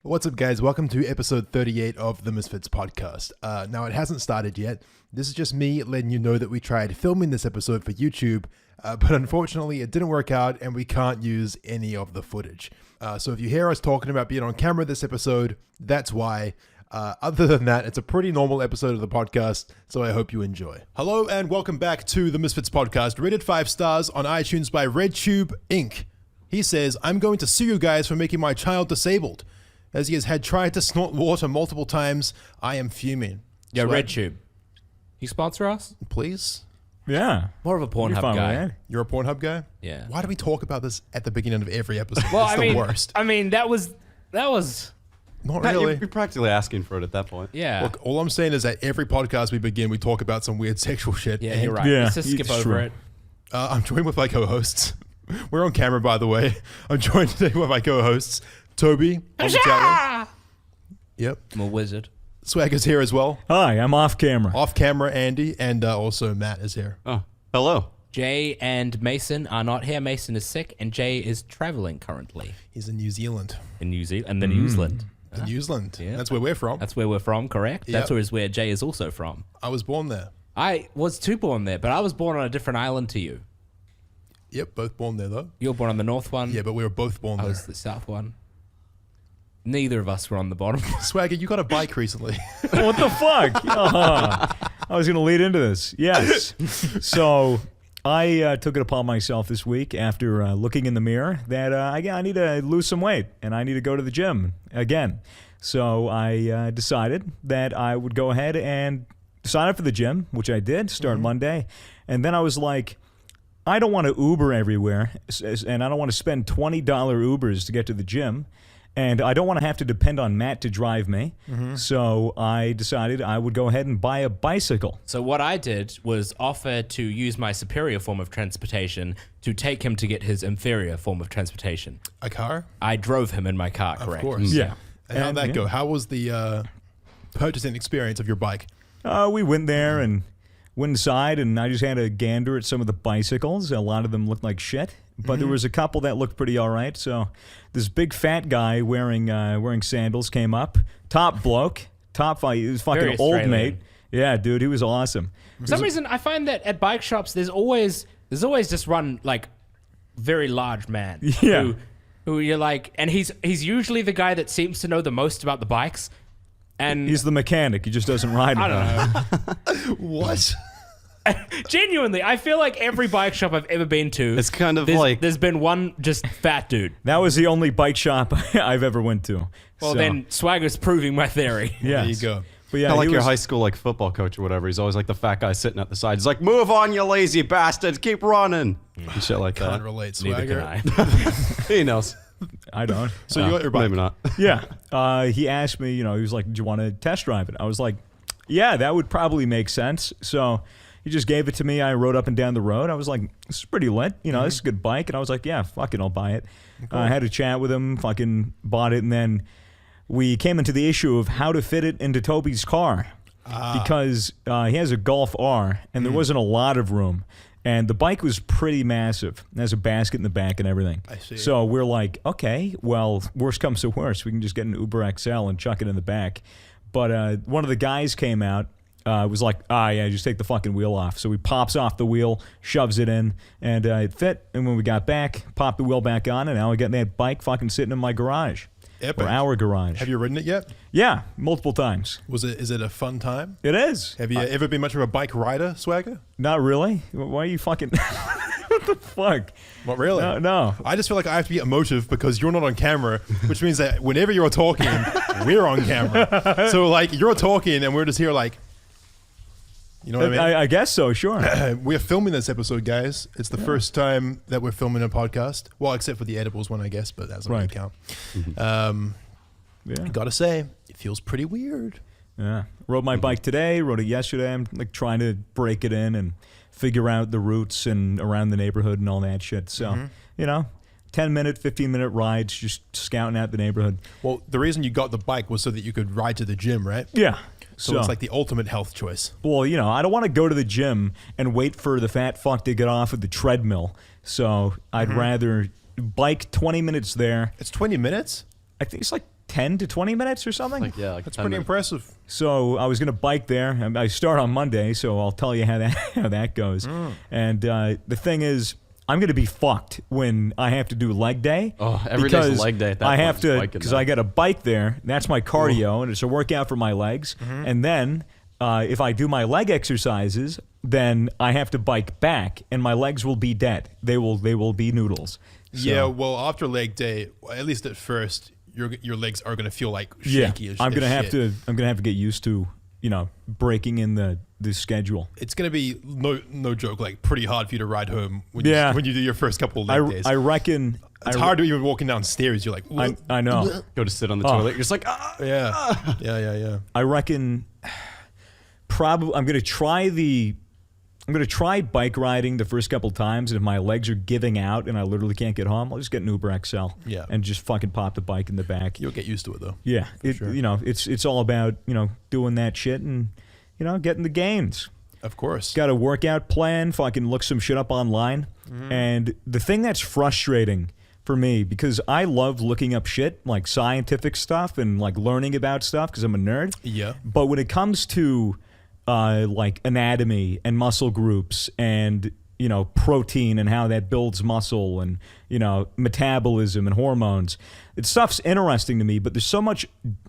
What's up, guys? Welcome to episode 38 of the Misfits Podcast. Now, it hasn't started yet. This is just me letting you know that we tried filming this episode for YouTube, but unfortunately it didn't work out and we can't use any of the footage. So if you hear us talking about being on camera this episode, that's why. Other than that, it's a pretty normal episode of the podcast, so I hope you enjoy. Hello and welcome back to the Misfits Podcast, rated 5 stars on iTunes by RedTube Inc. He says, I'm going to sue you guys for making my child disabled. As he has had tried to snort water multiple times, I am fuming. Yeah, RedTube. You sponsor us? Please? Yeah. More of a Pornhub guy. You're a Pornhub guy? Yeah. Why do we talk about this at the beginning of every episode? Well, it's the worst. I mean, that was. Not Pat, really. You're practically asking for it at that point. Yeah. Look, all I'm saying is that every podcast we begin, we talk about some weird sexual shit. Yeah, and, you're right. Yeah, Let's just skip it's over true. it. I'm joined with my co-hosts. We're on camera, by the way. I'm joined today with my co-hosts, Toby. Yep. I'm a wizard. Swagger's here as well. Hi, I'm off camera. Off camera, Andy, and also Matt is here. Oh, hello. Jay and Mason are not here. Mason is sick, and Jay is traveling currently He's in New Zealand. in New Zealand. And then New Zealand. In New Zealand. Yeah. That's where we're from. That's where we're from, correct? Yep. That's where Jay is also from. I was born there. I was too born there, but I was born on a different island to you. Yep, both born there, though. You were born on the north one. Yeah, but we were both born I there. was the south one. Neither of us were on the bottom. Swagger, you got a bike recently. What the fuck? I was going to lead into this. Yes. So I took it upon myself this week after looking in the mirror that I need to lose some weight and I need to go to the gym again. So I decided that I would go ahead and sign up for the gym, which I did, start Monday. And then I was like, I don't want to Uber everywhere, and I don't want to spend $20 Ubers to get to the gym. And I don't want to have to depend on Matt to drive me. So I decided I would go ahead and buy a bicycle. So what I did was offer to use my superior form of transportation to take him to get his inferior form of transportation. A car? I drove him in my car, correct? Of course. Yeah. And how'd that yeah. go? How was the purchasing experience of your bike? We went there and went inside, and I just had a gander at some of the bicycles. A lot of them looked like shit, but there was a couple that looked pretty all right. So this big fat guy wearing sandals came up. Top bloke. He was fucking Very old Australian. mate. Yeah, dude, he was awesome. For some reason, I find that at bike shops, there's always this one like very large man. Yeah. Who you're like, and he's usually the guy that seems to know the most about the bikes. And He's the mechanic. He just doesn't ride I them. don't know. What? Genuinely, I feel like every bike shop I've ever been to, It's kind of like there's been one just fat dude. That was the only bike shop I've ever went to. Well, So, then Swagger's proving my theory. yes. There you go. But yeah, kind of like he your was- high school like football coach or whatever. He's always like the fat guy sitting at the side. He's like, "Move on, you lazy bastards! Keep running!" And shit like Can't that. relate, Neither Swagger. can I. He knows. I don't. So you got your bike. Maybe not. Yeah. He asked me, he was like, do you want to test drive it? I was like, yeah, that would probably make sense. So he just gave it to me. I rode up and down the road. I was like, this is pretty lit. This is a good bike. And I was like, yeah, fuck it, I'll buy it. I had a chat with him, fucking bought it. And then we came into the issue of how to fit it into Toby's car. Because he has a Golf R, and there wasn't a lot of room. And the bike was pretty massive. It has a basket in the back and everything. I see. So we're like, okay, well, worst comes to worst. We can just get an Uber XL and chuck it in the back. But one of the guys came out, was like, yeah, just take the fucking wheel off. So he pops off the wheel, shoves it in, and it fit. And when we got back, popped the wheel back on, and now we got that bike fucking sitting in my garage. Epic. Or our garage. Have you ridden it yet? Yeah, multiple times. Is it a fun time? It is. Have you ever been much of a bike rider, Swagger? Not really. Why are you fucking... What the fuck? Not really. No. I just feel like I have to be emotive because you're not on camera, which means that whenever you're talking, we're on camera. So like you're talking and we're just here like, you know what I mean? I guess so, sure. We're filming this episode, guys. It's the first time that we're filming a podcast. Well, except for the edibles one, I guess, but that doesn't really Right. count. Yeah. Gotta say, it feels pretty weird. Yeah. Rode my bike today, rode it yesterday. I'm like trying to break it in and figure out the routes and around the neighborhood and all that shit. So, 10-minute, 15-minute rides, just scouting out the neighborhood. Well, the reason you got the bike was so that you could ride to the gym, right? Yeah. So it's like the ultimate health choice. Well, I don't want to go to the gym and wait for the fat fuck to get off of the treadmill. So I'd rather bike 20 minutes there. It's 20 minutes? I think it's like 10 to 20 minutes or something. Like 10 That's pretty minutes. impressive. So I was going to bike there. And I start on Monday, so I'll tell you how that goes. And the thing is, I'm going to be fucked when I have to do leg day. Oh, every day's leg day at that I point, have just to, biking because there. I got a bike there. That's my cardio, and it's a workout for my legs. And then if I do my leg exercises, then I have to bike back, and my legs will be dead. They will be noodles. So, Yeah, well, after leg day, at least at first, your legs are going to feel like shaky as I'm gonna as have shit. to. I'm gonna have to get used to breaking in the schedule. It's going to be no joke, like pretty hard for you to ride home when Yeah. you do your first couple of leg days. I reckon it's hard to even walking downstairs. You're like, I know. Go to sit on the toilet. You're just like, yeah. I reckon probably I'm gonna try bike riding the first couple times, and if my legs are giving out and I literally can't get home, I'll just get an Uber XL. Yeah. And just fucking pop the bike in the back. You'll get used to it though. Yeah. sure. It's all about doing that shit and getting the gains. Of course. Got a workout plan, fucking look some shit up online. And the thing that's frustrating for me, because I love looking up shit, like scientific stuff and like learning about stuff because I'm a nerd. Yeah. But when it comes to like anatomy and muscle groups and protein and how that builds muscle and metabolism and hormones, stuff's interesting to me, but there's so much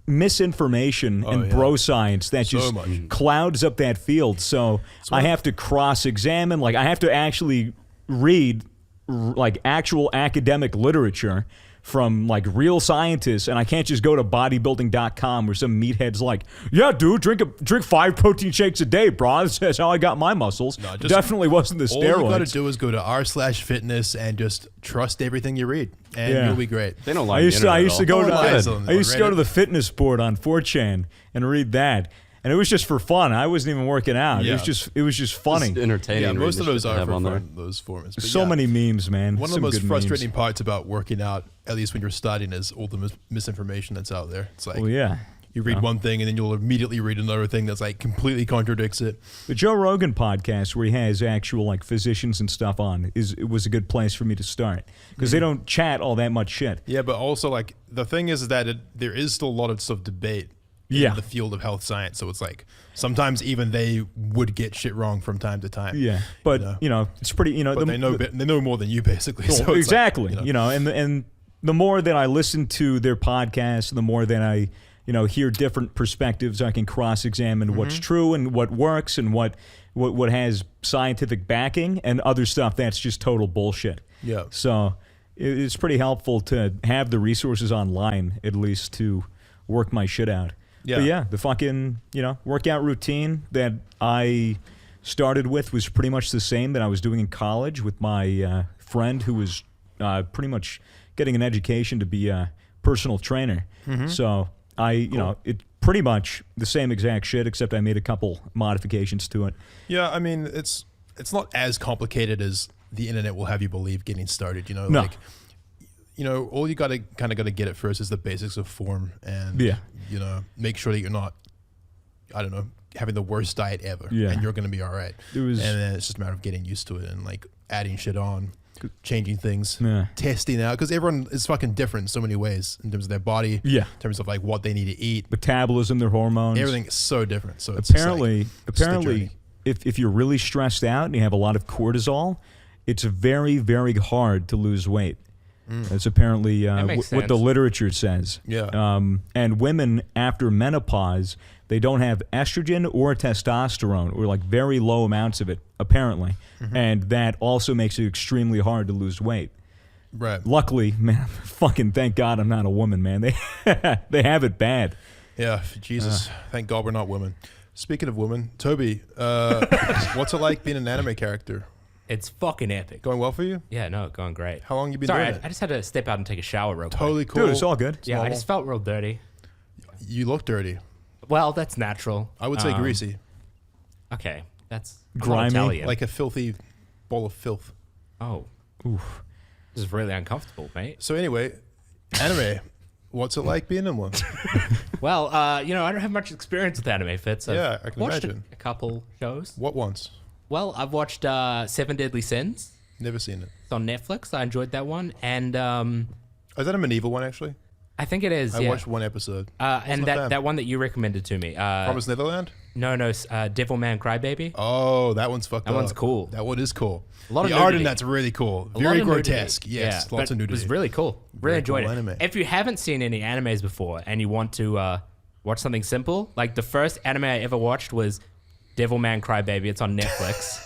misinformation and bro science that just much. clouds up that field. So I have to cross-examine, like I have to actually read like actual academic literature from like real scientists, and I can't just go to bodybuilding.com where some meathead's like, yeah, dude, drink 5 protein shakes a day, bro. That's how I got my muscles. No, just- Definitely wasn't the All you got to steroids. do is go to r/fitness and just trust everything you read, and Yeah. you'll be great. they don't lie I used to go No to one lies on Reddit. the fitness board on 4chan and read that, and it was just for fun. I wasn't even working out. Yeah. It was just funny. It's entertaining. Yeah, most of those are are for on there. fun, those forums. But So yeah, many memes, man. One of the Some most good frustrating memes. parts about working out, at least when you're studying, is all the misinformation that's out there. It's like Well, yeah. you read one thing and then you'll immediately read another thing that's like completely contradicts it. The Joe Rogan podcast, where he has actual like physicians and stuff on, it was a good place for me to start because they don't chat all that much shit. Yeah, but also like the thing is that there is still a lot of stuff debate Yeah. in the field of health science. So it's like sometimes even they would get shit wrong from time to time. Yeah, but it's pretty. But they know more than you basically. So it's like, exactly. And the more that I listen to their podcasts, the more that I hear different perspectives, I can cross-examine what's true and what works and what has scientific backing and other stuff that's just total bullshit. Yeah. So it's pretty helpful to have the resources online, at least to work my shit out. Yeah. But yeah, the fucking, workout routine that I started with was pretty much the same that I was doing in college with my friend who was pretty much getting an education to be a personal trainer. So it pretty much the same exact shit, except I made a couple modifications to it. Yeah, I mean it's not as complicated as the internet will have you believe getting started. No. Like all you gotta get at first is the basics of form, and make sure that you're not, I don't know, having the worst diet ever, and you're gonna be all right. And then it's just a matter of getting used to it and like adding shit on, changing things, testing out, because everyone is fucking different in so many ways in terms of their body, in terms of like what they need to eat, metabolism, their hormones, everything is so different. So it's apparently, just a journey. if you're really stressed out and you have a lot of cortisol, it's very, very hard to lose weight. That's apparently makes what the sense. literature says. Yeah. And women after menopause, they don't have estrogen or testosterone, or like very low amounts of it, apparently. And that also makes it extremely hard to lose weight. Right. Luckily, man, fucking thank God I'm not a woman, man. They have it bad. Yeah, Jesus. Thank God we're not women. Speaking of women, Toby, what's it like being an anime character? It's fucking epic. Going well for you? Yeah, no, going great. How long you been Sorry, doing I it? just had to step out and take a shower real quick. Totally cool. Dude, it's all good. Yeah, I just felt real dirty. You look dirty. Well, that's natural. I would say greasy. Okay, that's Grimy? Italian. Like a filthy bowl of filth. oh, oof. This is really uncomfortable, mate. So anyway, anime. What's it like being in one? Well, I don't have much experience with anime, Fitz. Yeah, I can watched imagine. a couple shows. What once? Well, I've watched Seven Deadly Sins. Never seen it. It's on Netflix. I enjoyed that one. And Is that a medieval one, actually? I think it is. I yeah. watched one episode. And Wasn't a fan. that one that you recommended to me. Promised Neverland? No, Neverland? No, Devilman Crybaby. Oh, that one's fucked up. That one's cool. That one is cool. A lot of the art in nudity. that's really cool. A lot Very of nudity. grotesque. Yes, Yeah, lots but of nudity. It was really cool. Very Really enjoyed cool it. anime. If you haven't seen any animes before and you want to watch something simple, like the first anime I ever watched was Devilman Crybaby. It's on Netflix.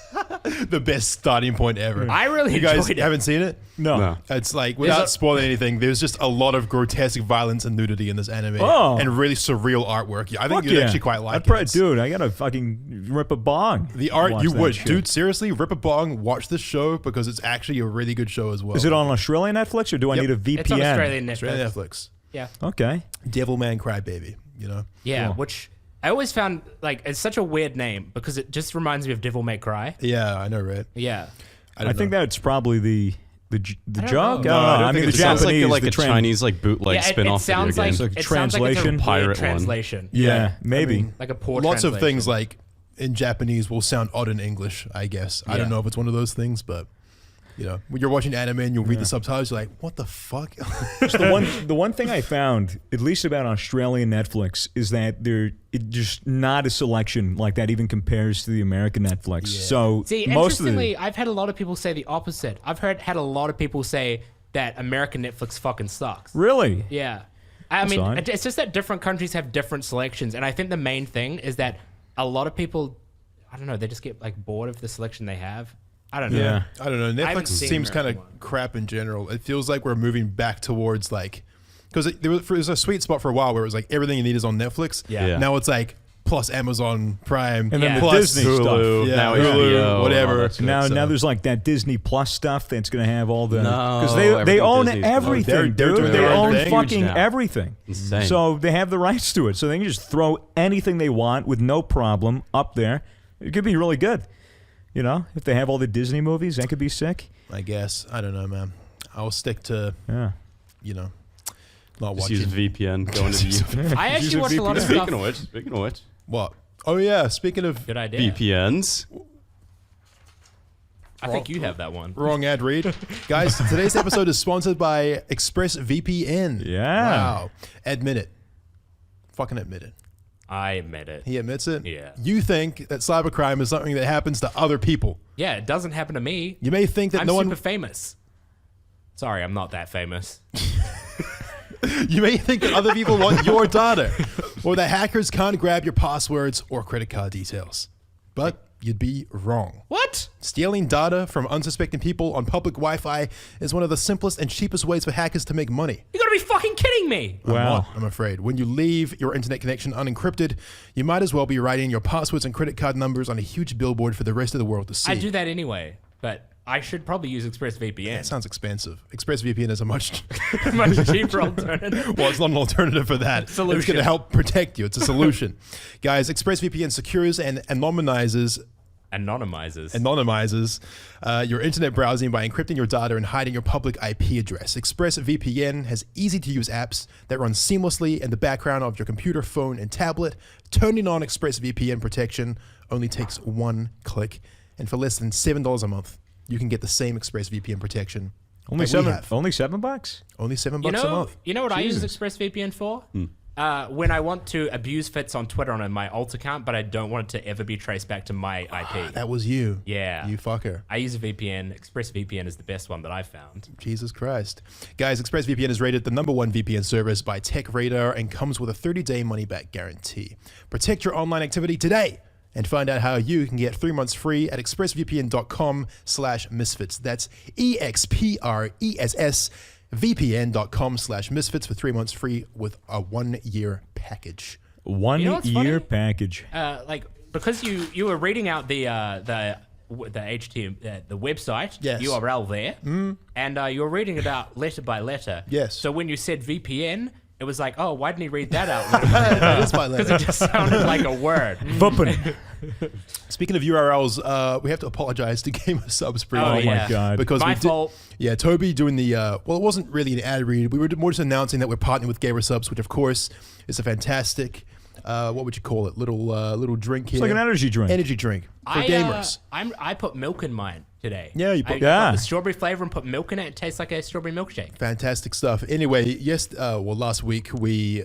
the best starting point ever. I really You guys enjoyed it. haven't seen it? No. It's like, without a- spoiling anything, there's just a lot of grotesque violence and nudity in this anime. Oh. And really surreal artwork. Yeah, I think Fuck you'd yeah. actually quite like I'd probably, it. dude, I gotta fucking rip a bong. The art, Watch you that would. shit. Dude, seriously, rip a bong, watch this show because it's actually a really good show as well. Is it on Australian Netflix or do I Yep. need a VPN? It's on Australian Netflix. Australian Netflix. Yeah. Okay. Devilman Crybaby, you know? Yeah, Cool. which I always found, like, it's such a weird name because it just reminds me of Devil May Cry. Yeah, I know, right? Yeah. I think that's probably the joke. don't I know. don't know. I don't I mean, think the it sounds Japanese, like the a Chinese like bootleg Yeah, spin-off it sounds video like, game. Like it sounds like it's a translation? weird Pirate one. translation. Yeah, maybe. I mean, Like a poor lots of translation. things like in Japanese will sound odd in English, I guess. I don't Yeah. know if it's one of those things, but you know, when you're watching anime and you'll read the subtitles, you're like, what the fuck? the one thing I found, at least about Australian Netflix, is that they're just not a selection like that even compares to the American Netflix. Yeah. So See, most of interestingly, the I've had a lot of people say the opposite. I've had a lot of people say that American Netflix fucking sucks. really. Yeah. I mean, odd. it's just that different countries have different selections. And I think the main thing is that a lot of people, I don't know, they just get like bored of the selection they have. I don't know. Yeah. I don't know. haven't Netflix seen seems kind of American one. crap in general. It feels like we're moving back towards like, because there was a sweet spot for a while where it was like everything you need is on Netflix. Yeah. Yeah. Now it's like plus Amazon Prime And then Yeah. the plus Disney stuff. Hulu, Yeah, now Hulu, HBO, whatever. and all that shit. Now, So- now there's like that Disney Plus stuff that's going to have all the No, they everything own Disney's- everything, they're dude. doing They their own own thing. fucking Huge now. everything. Insane. So they have the rights to it. So they can just throw anything they want with no problem up there. It could be really good. You know, if they have all the Disney movies, that could be sick. I guess. I don't know, man. I'll stick to, Yeah. you know, not Just watching. use VPN, go into the I Use actually a watched a lot of VPN. stuff. Speaking of which, What? Oh, yeah. Speaking of Good idea. VPNs. I think you have that one. wrong ad read. Guys, today's episode is sponsored by ExpressVPN. Yeah. Wow. Admit it. Fucking admit it. I admit it. He admits it. Yeah. You think that cybercrime is something that happens to other people. Yeah, it doesn't happen to me. You may think that I'm no super one. famous. Sorry, I'm not that famous. You may think that other people want your data, or that hackers can't grab your passwords or credit card details. But you'd be wrong. What? Stealing data from unsuspecting people on public Wi-Fi is one of the simplest and cheapest ways for hackers to make money. You gotta be fucking kidding me. I'm Wow. not, I'm afraid. When you leave your internet connection unencrypted, you might as well be writing your passwords and credit card numbers on a huge billboard for the rest of the world to see. I do that anyway, but I should probably use It ExpressVPN. sounds expensive. ExpressVPN is a much Much cheaper alternative. well, it's not an alternative for that. It's Solution. going to help protect you. It's a solution. Guys, ExpressVPN secures and anonymizes your internet browsing by encrypting your data and hiding your public IP address. ExpressVPN has easy-to-use apps that run seamlessly in the background of your computer, phone, and tablet. Turning on ExpressVPN protection only takes one click. And for less than $7 a month, you can get the same ExpressVPN protection. Only that we $7. have. Only $7? Only $7 You a know, month. you know what I use Jesus. ExpressVPN for? When I want to abuse Fitz on Twitter on my alt account, but I don't want it to ever be traced back to my IP. That was you. Yeah. You fucker. I use a VPN. ExpressVPN is the best one that I've found. Jesus Christ. Guys, ExpressVPN is rated the #1 VPN service by TechRadar and comes with a 30-day money-back guarantee. Protect your online activity today and find out how you can get 3 months free at expressvpn.com/misfits. That's EXPRESS VPN.com/misfits for 3 months free with a 1-year package. 1 You know what's year funny? package. Like because you were reading out the HTML the website Yes. URL there, and you were reading it out letter by letter. Yes. So when you said VPN, it was like, oh, why didn't he read that out? That is my Because letter. it just sounded like a word. Vuppen. Speaking of URLs, we have to apologize to Gamer Subs briefly. Oh, Oh yeah. my God. Because My we did- fault. Yeah, Toby doing the well, it wasn't really an ad read. We were more just announcing that we're partnering with Gamer Subs, which of course is a fantastic what would you call it? Little drink here. It's like an energy drink. Energy drink for gamers. I put milk in mine today. Yeah, you put- I got the strawberry flavor and put milk in it. It tastes like a strawberry milkshake. Fantastic stuff. Anyway, last week we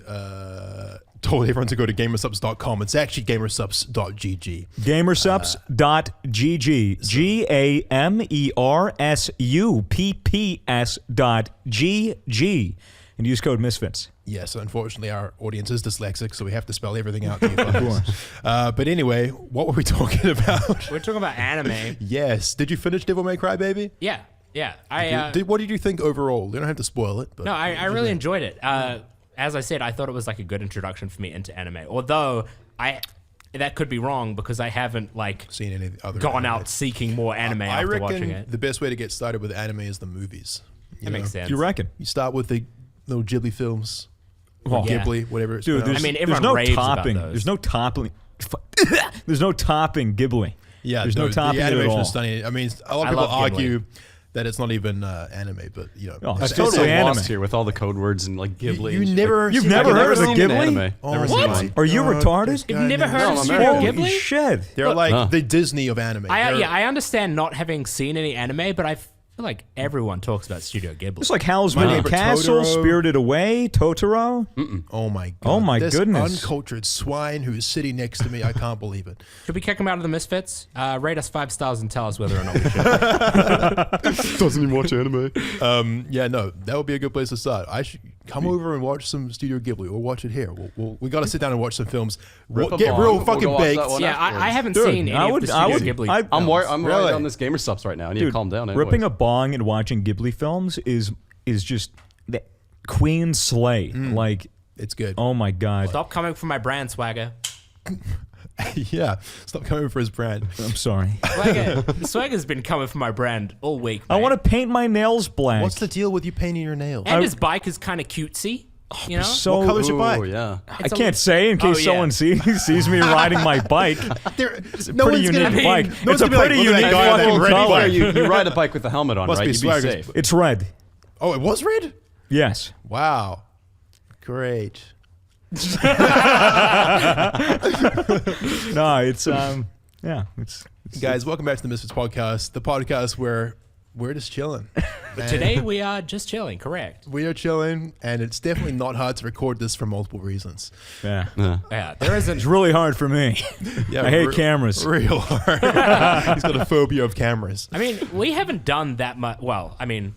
told everyone to go to gamersubs.com. It's actually gamersubs.gg. Gamersubs.gg. GAMERSUPPS.GG. And use code Misfits. Yes, unfortunately, our audience is dyslexic, so we have to spell everything out to you guys. But anyway, what were we talking about? We're talking about anime. Yes. Did you finish Devil May Cry, baby? Yeah. What did you think overall? You don't have to spoil it. But No, I really enjoyed it. As I said, I thought it was like a good introduction for me into anime. Although that could be wrong because I haven't seen any other gone anime. out seeking more anime I after reckon watching it. the best way to get started with anime is the movies. That makes sense. You reckon? You start with the little Ghibli films. Well, Yeah. Ghibli, whatever it's Dude, pronounced. I mean, there's everyone no raves about topping. those. There's no topping. There's no topping Ghibli. yeah, there's no topping the it at animation all. is stunning. I mean, a lot I of people love Ghibli. argue that it's not even anime, but Oh, I it's feel totally so anime. lost here with all the code words and like Ghibli. you and shit. never, You've seen never like, heard of the seen an Ghibli? anime. Oh Never seen my one. Are you God, retarded? this You've guy never knows. heard of No, I'm Studio American. Holy Ghibli? shit. They're like Huh. the Disney of anime. They're- I understand not having seen any anime, but I feel like everyone talks about Studio Ghibli. It's like Howl's My Moving Neighbor Castle, Totoro. Spirited Away, Totoro. Oh my god. Oh my this goodness. uncultured swine who is sitting next to me. I can't believe it. Should we kick him out of the Misfits? Rate us 5 stars and tell us whether or not we should. Doesn't even watch anime. Yeah, no, that would be a good place to start. I should come over and watch some Studio Ghibli. We'll watch it here. We got to sit down and watch some films. Rip a Get bong. real We'll fucking go watch baked. that one. Yeah, I haven't Dude, seen any I of would- the I Studio would- Ghibli. I'm films. worried Really? on this gamer subs right now. I need to Dude, calm down. Anyways. ripping a bong and watching Ghibli films is just the Queen Slay. Like, It's good. oh my god. Stop coming for my brand, Swagger. Yeah, stop coming for his brand. I'm sorry. Swagger's been coming for my brand all week. I want to paint my nails black. What's the deal with you painting your nails? And his bike is kind of cutesy. You know? so What color's your Oh bike? yeah. I It's a- can't say in case Oh, yeah. someone sees me riding my bike. It's a Pretty unique bike. It's a pretty unique guy in that fucking red color. bike. You ride a bike with the helmet on, Must right? be You'd be Swagger's- safe. It's red. Oh, it was red? Yes. Wow. Great. No, it's yeah. It's Guys, welcome back to the Misfits Podcast, the podcast where we're just chilling. And Today we are just chilling, correct? we are chilling, and it's definitely not hard to record this for multiple reasons. yeah. Yeah, there isn't. It's really hard for me. Yeah, I hate cameras. Real hard. He's got a phobia of cameras. I mean, we haven't done that much. Well, I mean,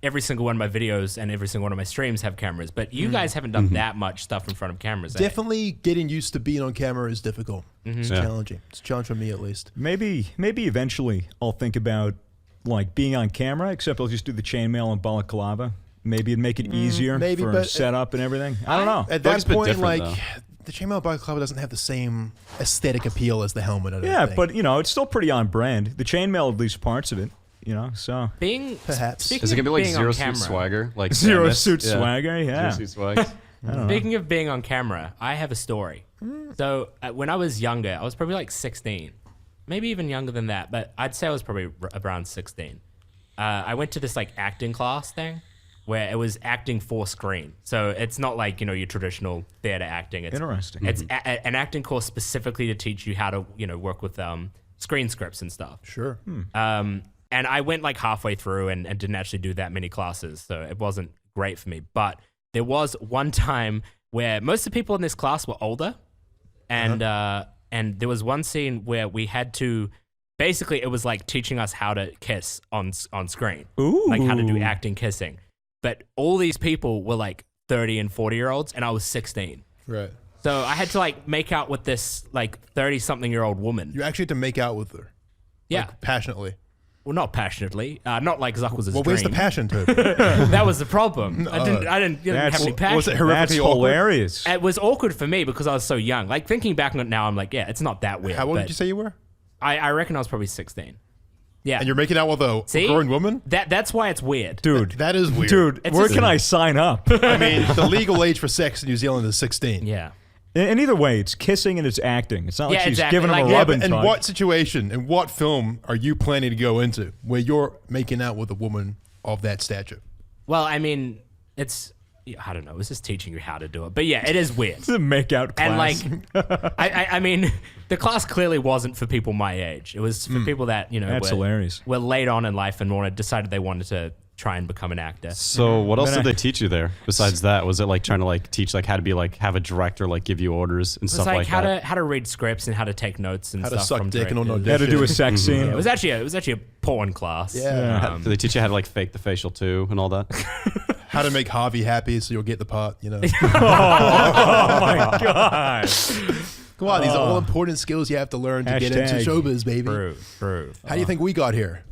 every single one of my videos and every single one of my streams have cameras, but you guys haven't done that much stuff in front of cameras. eh? Definitely getting used to being on camera is difficult. It's Yeah. challenging. It's a challenge for me, at least. Maybe eventually I'll think about like being on camera, except I'll just do the chainmail and balaclava. Maybe it'd make it easier maybe, for but- setup and everything. I don't know. At Looks that a bit point, different, like, the chainmail balaclava doesn't have the same aesthetic appeal as the helmet. I don't Yeah, think. but you know, it's still pretty on brand. The chainmail, at least parts of it. You know, so Being Perhaps. speaking Is it gonna be of like being Zero on Suit camera, Swagger? Like Zero Samus? Suit Yeah. Swagger, yeah. Zero Suit Swag. Speaking of being on camera, I have a story. Mm. So when I was younger, I was probably like 16, maybe even younger than that, but I'd say I was probably around 16. I went to this like acting class thing where it was acting for screen. So it's not like, you know, your traditional theater acting. It's, Interesting. It's an acting course specifically to teach you how to, you know, work with screen scripts and stuff. Sure. And I went like halfway through and didn't actually do that many classes, so it wasn't great for me. But there was one time where most of the people in this class were older, and there was one scene where we had to, basically it was like teaching us how to kiss on screen, like how to do Ooh. acting kissing. But all these people were like 30 and 40-year-olds, and I was 16. Right. So I had to like make out with this like 30-something-year-old woman. You actually had to make out with her. Yeah. Like, passionately. Well, not passionately. Not like Zuck was his Well, where's the dream. passion, Toby? That was the problem. I didn't have any passion. Was it That's horrifically awkward? hilarious. It was awkward for me because I was so young. Like thinking back on it now, I'm like, yeah, it's not that weird. How old but did you say you were? I reckon I was probably 16. Yeah. And you're making out with a See? grown woman? That's why it's weird. Dude, That is weird. dude, It's where just- can I sign up? I mean, the legal age for sex in New Zealand is 16. Yeah. And either way, it's kissing and it's acting. It's not like Yeah, she's exactly. giving him Like, a yeah, rub But and in tug. what situation, in what film are you planning to go into where you're making out with a woman of that stature? Well, I mean, it's I don't know. It was just teaching you how to do it. But yeah, it is weird. It's a makeout class. And like, I mean, the class clearly wasn't for people my age. It was for people that, That's hilarious. were late on in life and decided they wanted to try and become an actor. So what else did they teach you there besides that? Was it like trying to like teach like how to be like have a director like give you orders and stuff like how that? how to read scripts and how to take notes and How to stuff suck from dick and all directors. no How to do a sex scene. Yeah, it was actually a porn class. Yeah. Did they teach you how to like fake the facial too and all that? How to make Harvey happy so you'll get the part, you know. Oh my god. Come on, these are all important skills you have to learn to get into Hashtag. showbiz, baby. True. How do you think we got here?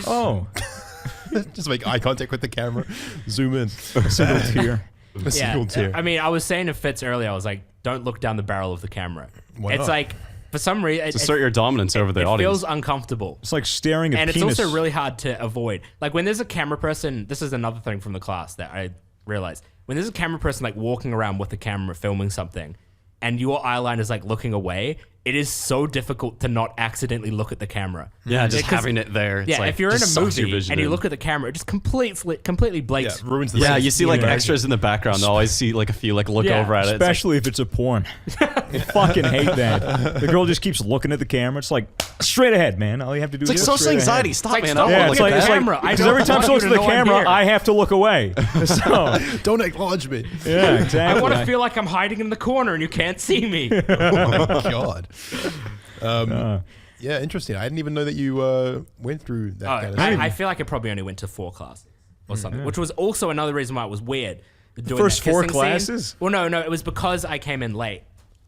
Oh, Just make eye contact with the camera. Zoom in. a single tear. A single tear. I mean, I was saying to Fitz earlier, I was like, don't look down the barrel of the camera. Why It's not? like, for some reason, Assert your dominance over the it audience. feels uncomfortable. It's like staring at And it's penis. also really hard to avoid. Like when there's a camera person, this is another thing from the class that I realized. When there's a camera person like walking around with the camera filming something and your eyeline is like looking away, it is so difficult to not accidentally look at the camera. Yeah, just Because- having it there. It's Yeah, like, if you're in a just sucks your movie vision and you in. look at the camera, it just completely Yeah, blanks. ruins the Yeah, sense. you see like Yeah. extras in the background. They'll always see like a few like look Yeah, over at it. It's like, Especially if it's a porn. I fucking hate that. The girl just keeps looking at the camera. It's like, straight ahead, man. All you have to do it's like is look social straight anxiety. ahead. Stop, like, man. stop I Yeah, don't it's looking like, at the it's camera. like I because don't every time want she looks you at to the know I'm camera, here. I have to look away. So, Don't acknowledge me. yeah, exactly. I want to feel like I'm hiding in the corner and you can't see me. Oh my god. Yeah, interesting. I didn't even know that you went through that kind of thing. I feel like I probably only went to 4 classes or something, which was also another reason why it was weird. Doing first that 4 kissing scene. classes? Well, no, it was because I came in late.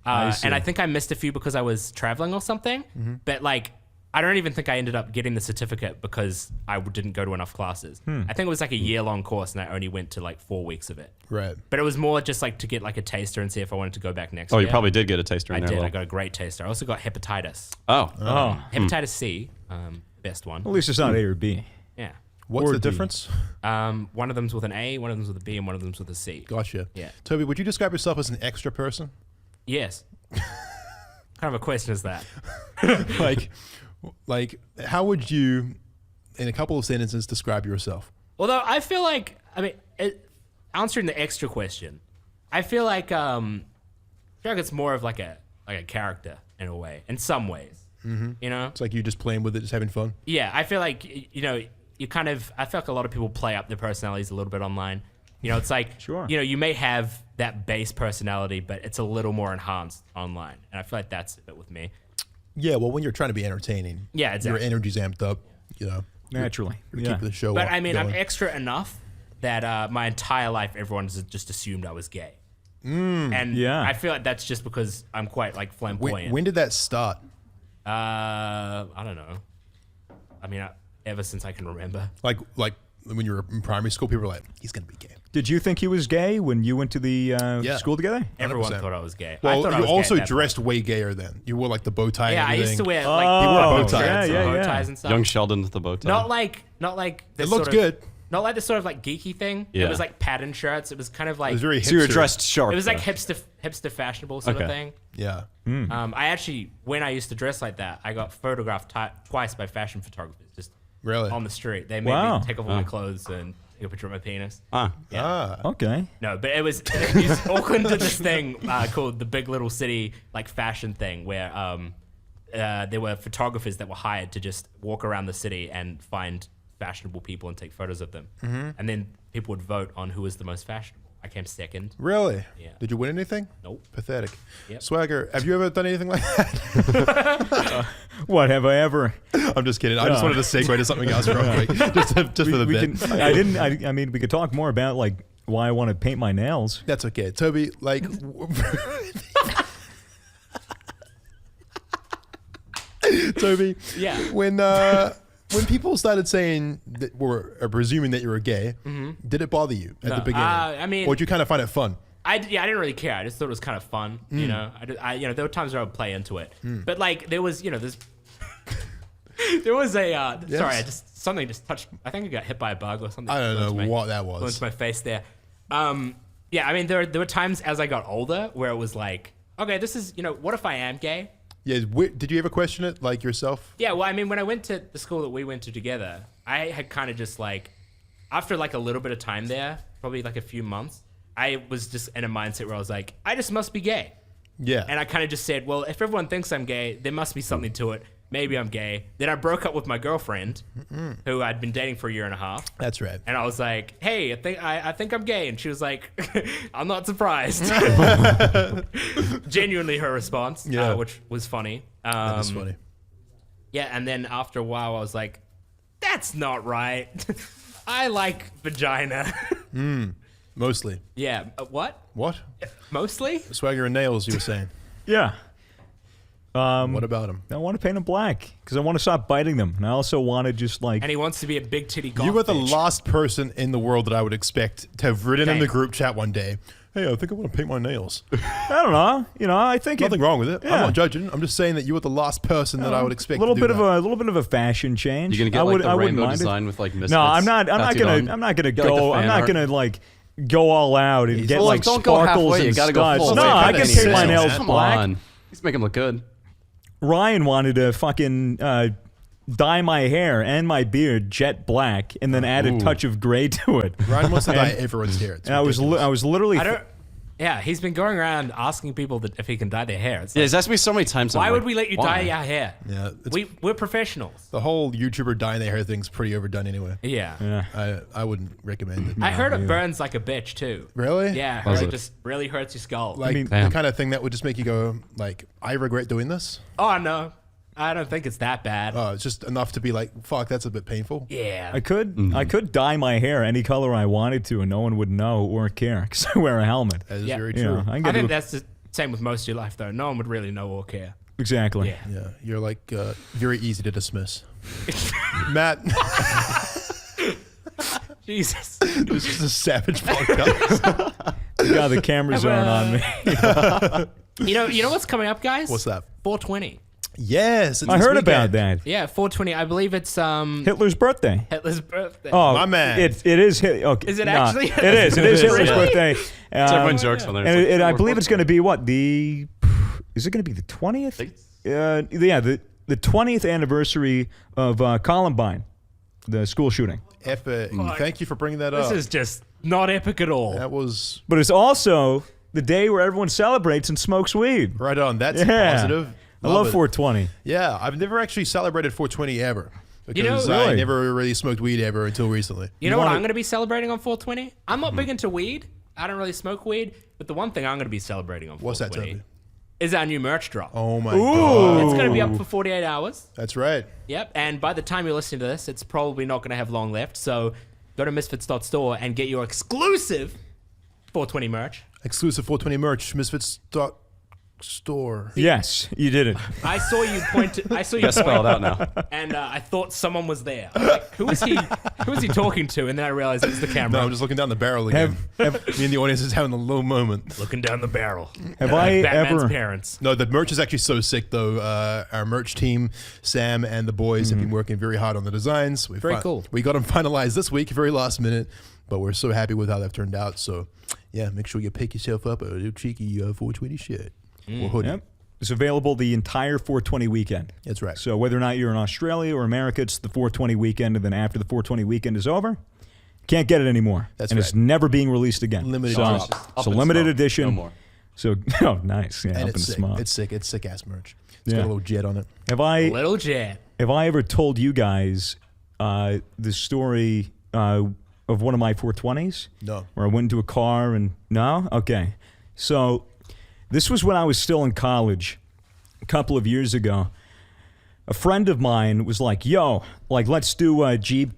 see. And I think I missed a few because I was traveling or something. But like, I don't even think I ended up getting the certificate because I didn't go to enough classes. I think it was like a year-long course and I only went to like 4 weeks of it. Right. But it was more just like to get like a taster and see if I wanted to go back next Oh, year. you probably did get a taster in I there. did. Will. I got a great taster. I also got hepatitis. Oh. Hepatitis C, best one. At least it's not A or B. Yeah. What's Or the D. difference? One of them's with an A, one of them's with a B, and one of them's with a C. Gotcha. Yeah. Toby, would you describe yourself as an extra person? Yes. Kind of a question is that? like, how would you, in a couple of sentences, describe yourself? Although I feel like, answering the extra question, I feel like it's more of like a character in a way, in some ways. You know? It's like you just playing with it, just having fun. Yeah, I feel like, you kind of, I feel like a lot of people play up their personalities a little bit online. You know, it's like, Sure. you may have that base personality, but it's a little more enhanced online. And I feel like that's a bit with me. Yeah, well, when you're trying to be entertaining, Yeah, exactly. your energy's amped up, you know. Naturally. You're Yeah. keeping the show But up I mean, I'm going. extra enough that my entire life, everyone's just assumed I was gay. And Yeah. I feel like that's just because I'm quite like flamboyant. when did that start? I don't know. I mean, ever since I can remember. Like when you were in primary school, people were like, he's going to be gay. Did you think he was gay when you went to the Yeah. school together? Everyone 100%. thought I was gay. I Well, thought I you was gay also at that dressed way gayer then. You wore like the bow tie point. Yeah, and I everything. used to wear Oh, like bow ties. shirts and yeah, bow yeah. ties and stuff. Young Sheldon with the bow tie. Not like It this looked sort of, good. Not like this sort of like geeky thing. Yeah. It was like pattern shirts. It was kind of like It was very So you were hipster. dressed sharp. it was like though. hipster fashionable sort of Okay. thing. Yeah. I actually, when I used to dress like that, I got photographed twice by fashion photographers just Really? on the street. They made Wow. me take off all my clothes and take a picture of my penis. Ah. Okay. No, but it was Auckland did this thing called the Big Little City like fashion thing where there were photographers that were hired to just walk around the city and find fashionable people and take photos of them. And then people would vote on who was the most fashionable. I came second. Really? Yeah. Did you win anything? Nope. Pathetic. Yep. Swagger, have you ever done anything like that? What have I ever? I'm just kidding. I just wanted to segue to something else real quick. Just for the bit. I mean, we could talk more about like why I want to paint my nails. That's okay. Toby, like... Toby, Yeah. when people started saying that were presuming that you were gay, did it bother you at the beginning? I mean- or did you kind of find it fun? I didn't really care. I just thought it was kind of fun, you know. There were times where I would play into it, but like there was, this. There was a sorry, something just touched. I think I got hit by a bug or something. I don't know Flew into what that flew was. into my face there. Yeah, I mean there were times as I got older where it was like, okay, this is what if I am gay? Yeah, did you ever question it, like yourself? Yeah, well, I mean when I went to the school that we went to together, I had kind of just like after like a little bit of time there, probably like a few months, I was just in a mindset where I was like, I just must be gay. Yeah. And I kind of just said, well, if everyone thinks I'm gay, there must be something to it. Maybe I'm gay. Then I broke up with my girlfriend, who I'd been dating for a year and a half. That's right. And I was like, hey, I think I'm gay. And she was like, I'm not surprised. Genuinely her response, which was funny. That is funny. Yeah, and then after a while, I was like, that's not right. I like vagina. Mostly. Yeah, what? What? Mostly? Swagger and nails, you were saying. Yeah. What about him? I want to paint them black because I want to stop biting them. And I also want to just like... And he wants to be a big titty goth You were the bitch. last person in the world that I would expect to have written in Okay. the group chat one day, hey, I think I want to paint my nails. I don't know. You know, I think Nothing wrong with it. I'm Yeah. not judging. I'm just saying that you were the last person that I would expect a little to do bit of that. a little bit of a fashion change. You're gonna get I like would- the I wouldn't rainbow mind it. design with like Misfits. No, I'm not tattooed gonna. on. I'm not gonna Get, like, the go. I'm fan not art. gonna like go all out and get Well, like don't go sparkles halfway. You and gotta go studs. full No, way. I Kinda can makes paint my sense. nails Come black. on. Let's make them look good. Ryan wanted to fucking dye my hair and my beard jet black and then add a touch of gray to it. Ryan wants to dye everyone's hair. It's And I was literally. I don't... Yeah, he's been going around asking people that if he can dye their hair. It's Yeah, like, he's asked me so many times. why I'm would like, we let you why? dye our hair? Yeah, it's- We're professionals. the whole YouTuber dyeing their hair thing's pretty overdone anyway. Yeah. Yeah. I wouldn't recommend it. I heard it burns like a bitch too. Really? Yeah, I Does heard it? it just really hurts your skull. Like mean- the Damn. kind of thing that would just make you go, like, I regret doing this. Oh no, I don't think it's that bad. It's just enough to be like, fuck, that's a bit painful. Yeah. I could dye my hair any color I wanted to, and no one would know or care because I wear a helmet. That is Yeah. very You true. know, I can I get think to that's the same with most of your life though. No one would really know or care. exactly. Yeah. Yeah, you're like very easy to dismiss. Matt, Jesus. it was just a savage podcast. God, the cameras aren't on me. You know what's coming up, guys? What's that? 420. Yes, it's I this heard about weekend. that. Yeah, 420. I believe it's Hitler's birthday. Hitler's birthday. Oh, My man. It is. Okay, Is it nah, actually? It is. It is Hitler's Really? birthday. It's everyone jokes on there. And, It's like, I we're believe both- it's going to be what the. Is it going to be the 20th? Yeah, the 20th anniversary of Columbine, the school shooting. Epic. Thank you for bringing that This up. is just not epic at all. That was But it's also the day where everyone celebrates and smokes weed. right on. That's Yeah. positive. I love it. 420. Yeah, I've never actually celebrated 420 ever. You know- Because I Really? never really smoked weed ever until recently. You know what wanna- I'm going to be celebrating on 420? I'm not big into weed. I don't really smoke weed. But the one thing I'm going to be celebrating on What's that, 420 Toby? is our new merch drop. Oh my god. It's going to be up for 48 hours. That's right. Yep. And by the time you're listening to this, it's probably not going to have long left. So go to misfits.store and get your exclusive 420 merch. Exclusive 420 merch, Misfits.store. Yes, you did it. I saw you point. I saw you Got spelled point, out now. and I thought someone was there. I'm like, who is he? Who is he talking to? And then I realized it was the No, camera. I'm just looking down the barrel again. Me and the audience is having a low moment. looking down the barrel. Have Like I Batman's ever? parents. No, the merch is actually so sick though. Our merch team, Sam and the boys, have been working very hard on the designs. Very cool. We got them finalized this week, very last minute, but we're so happy with how they've turned out. So, yeah, make sure you pick yourself up a little cheeky 420 shirt or hoodie. Yep. It's available the entire 420 weekend. That's right. So whether or not you're in Australia or America, it's the 420 weekend, and then after the 420 weekend is over, can't get it anymore. That's and it's right. never being released again. Limited so, drop. It's a limited edition. No more. So, oh, nice. Yeah, And up it's and sick. smart. It's sick. It's sick ass merch. It's Yeah. got a little jet on it. Have I Little Jet. ever told you guys the story of one of my 420s? No. Where I went into a car and no? Okay. So this was when I was still in college a couple of years ago. A friend of mine was like, yo, like let's do a Jeep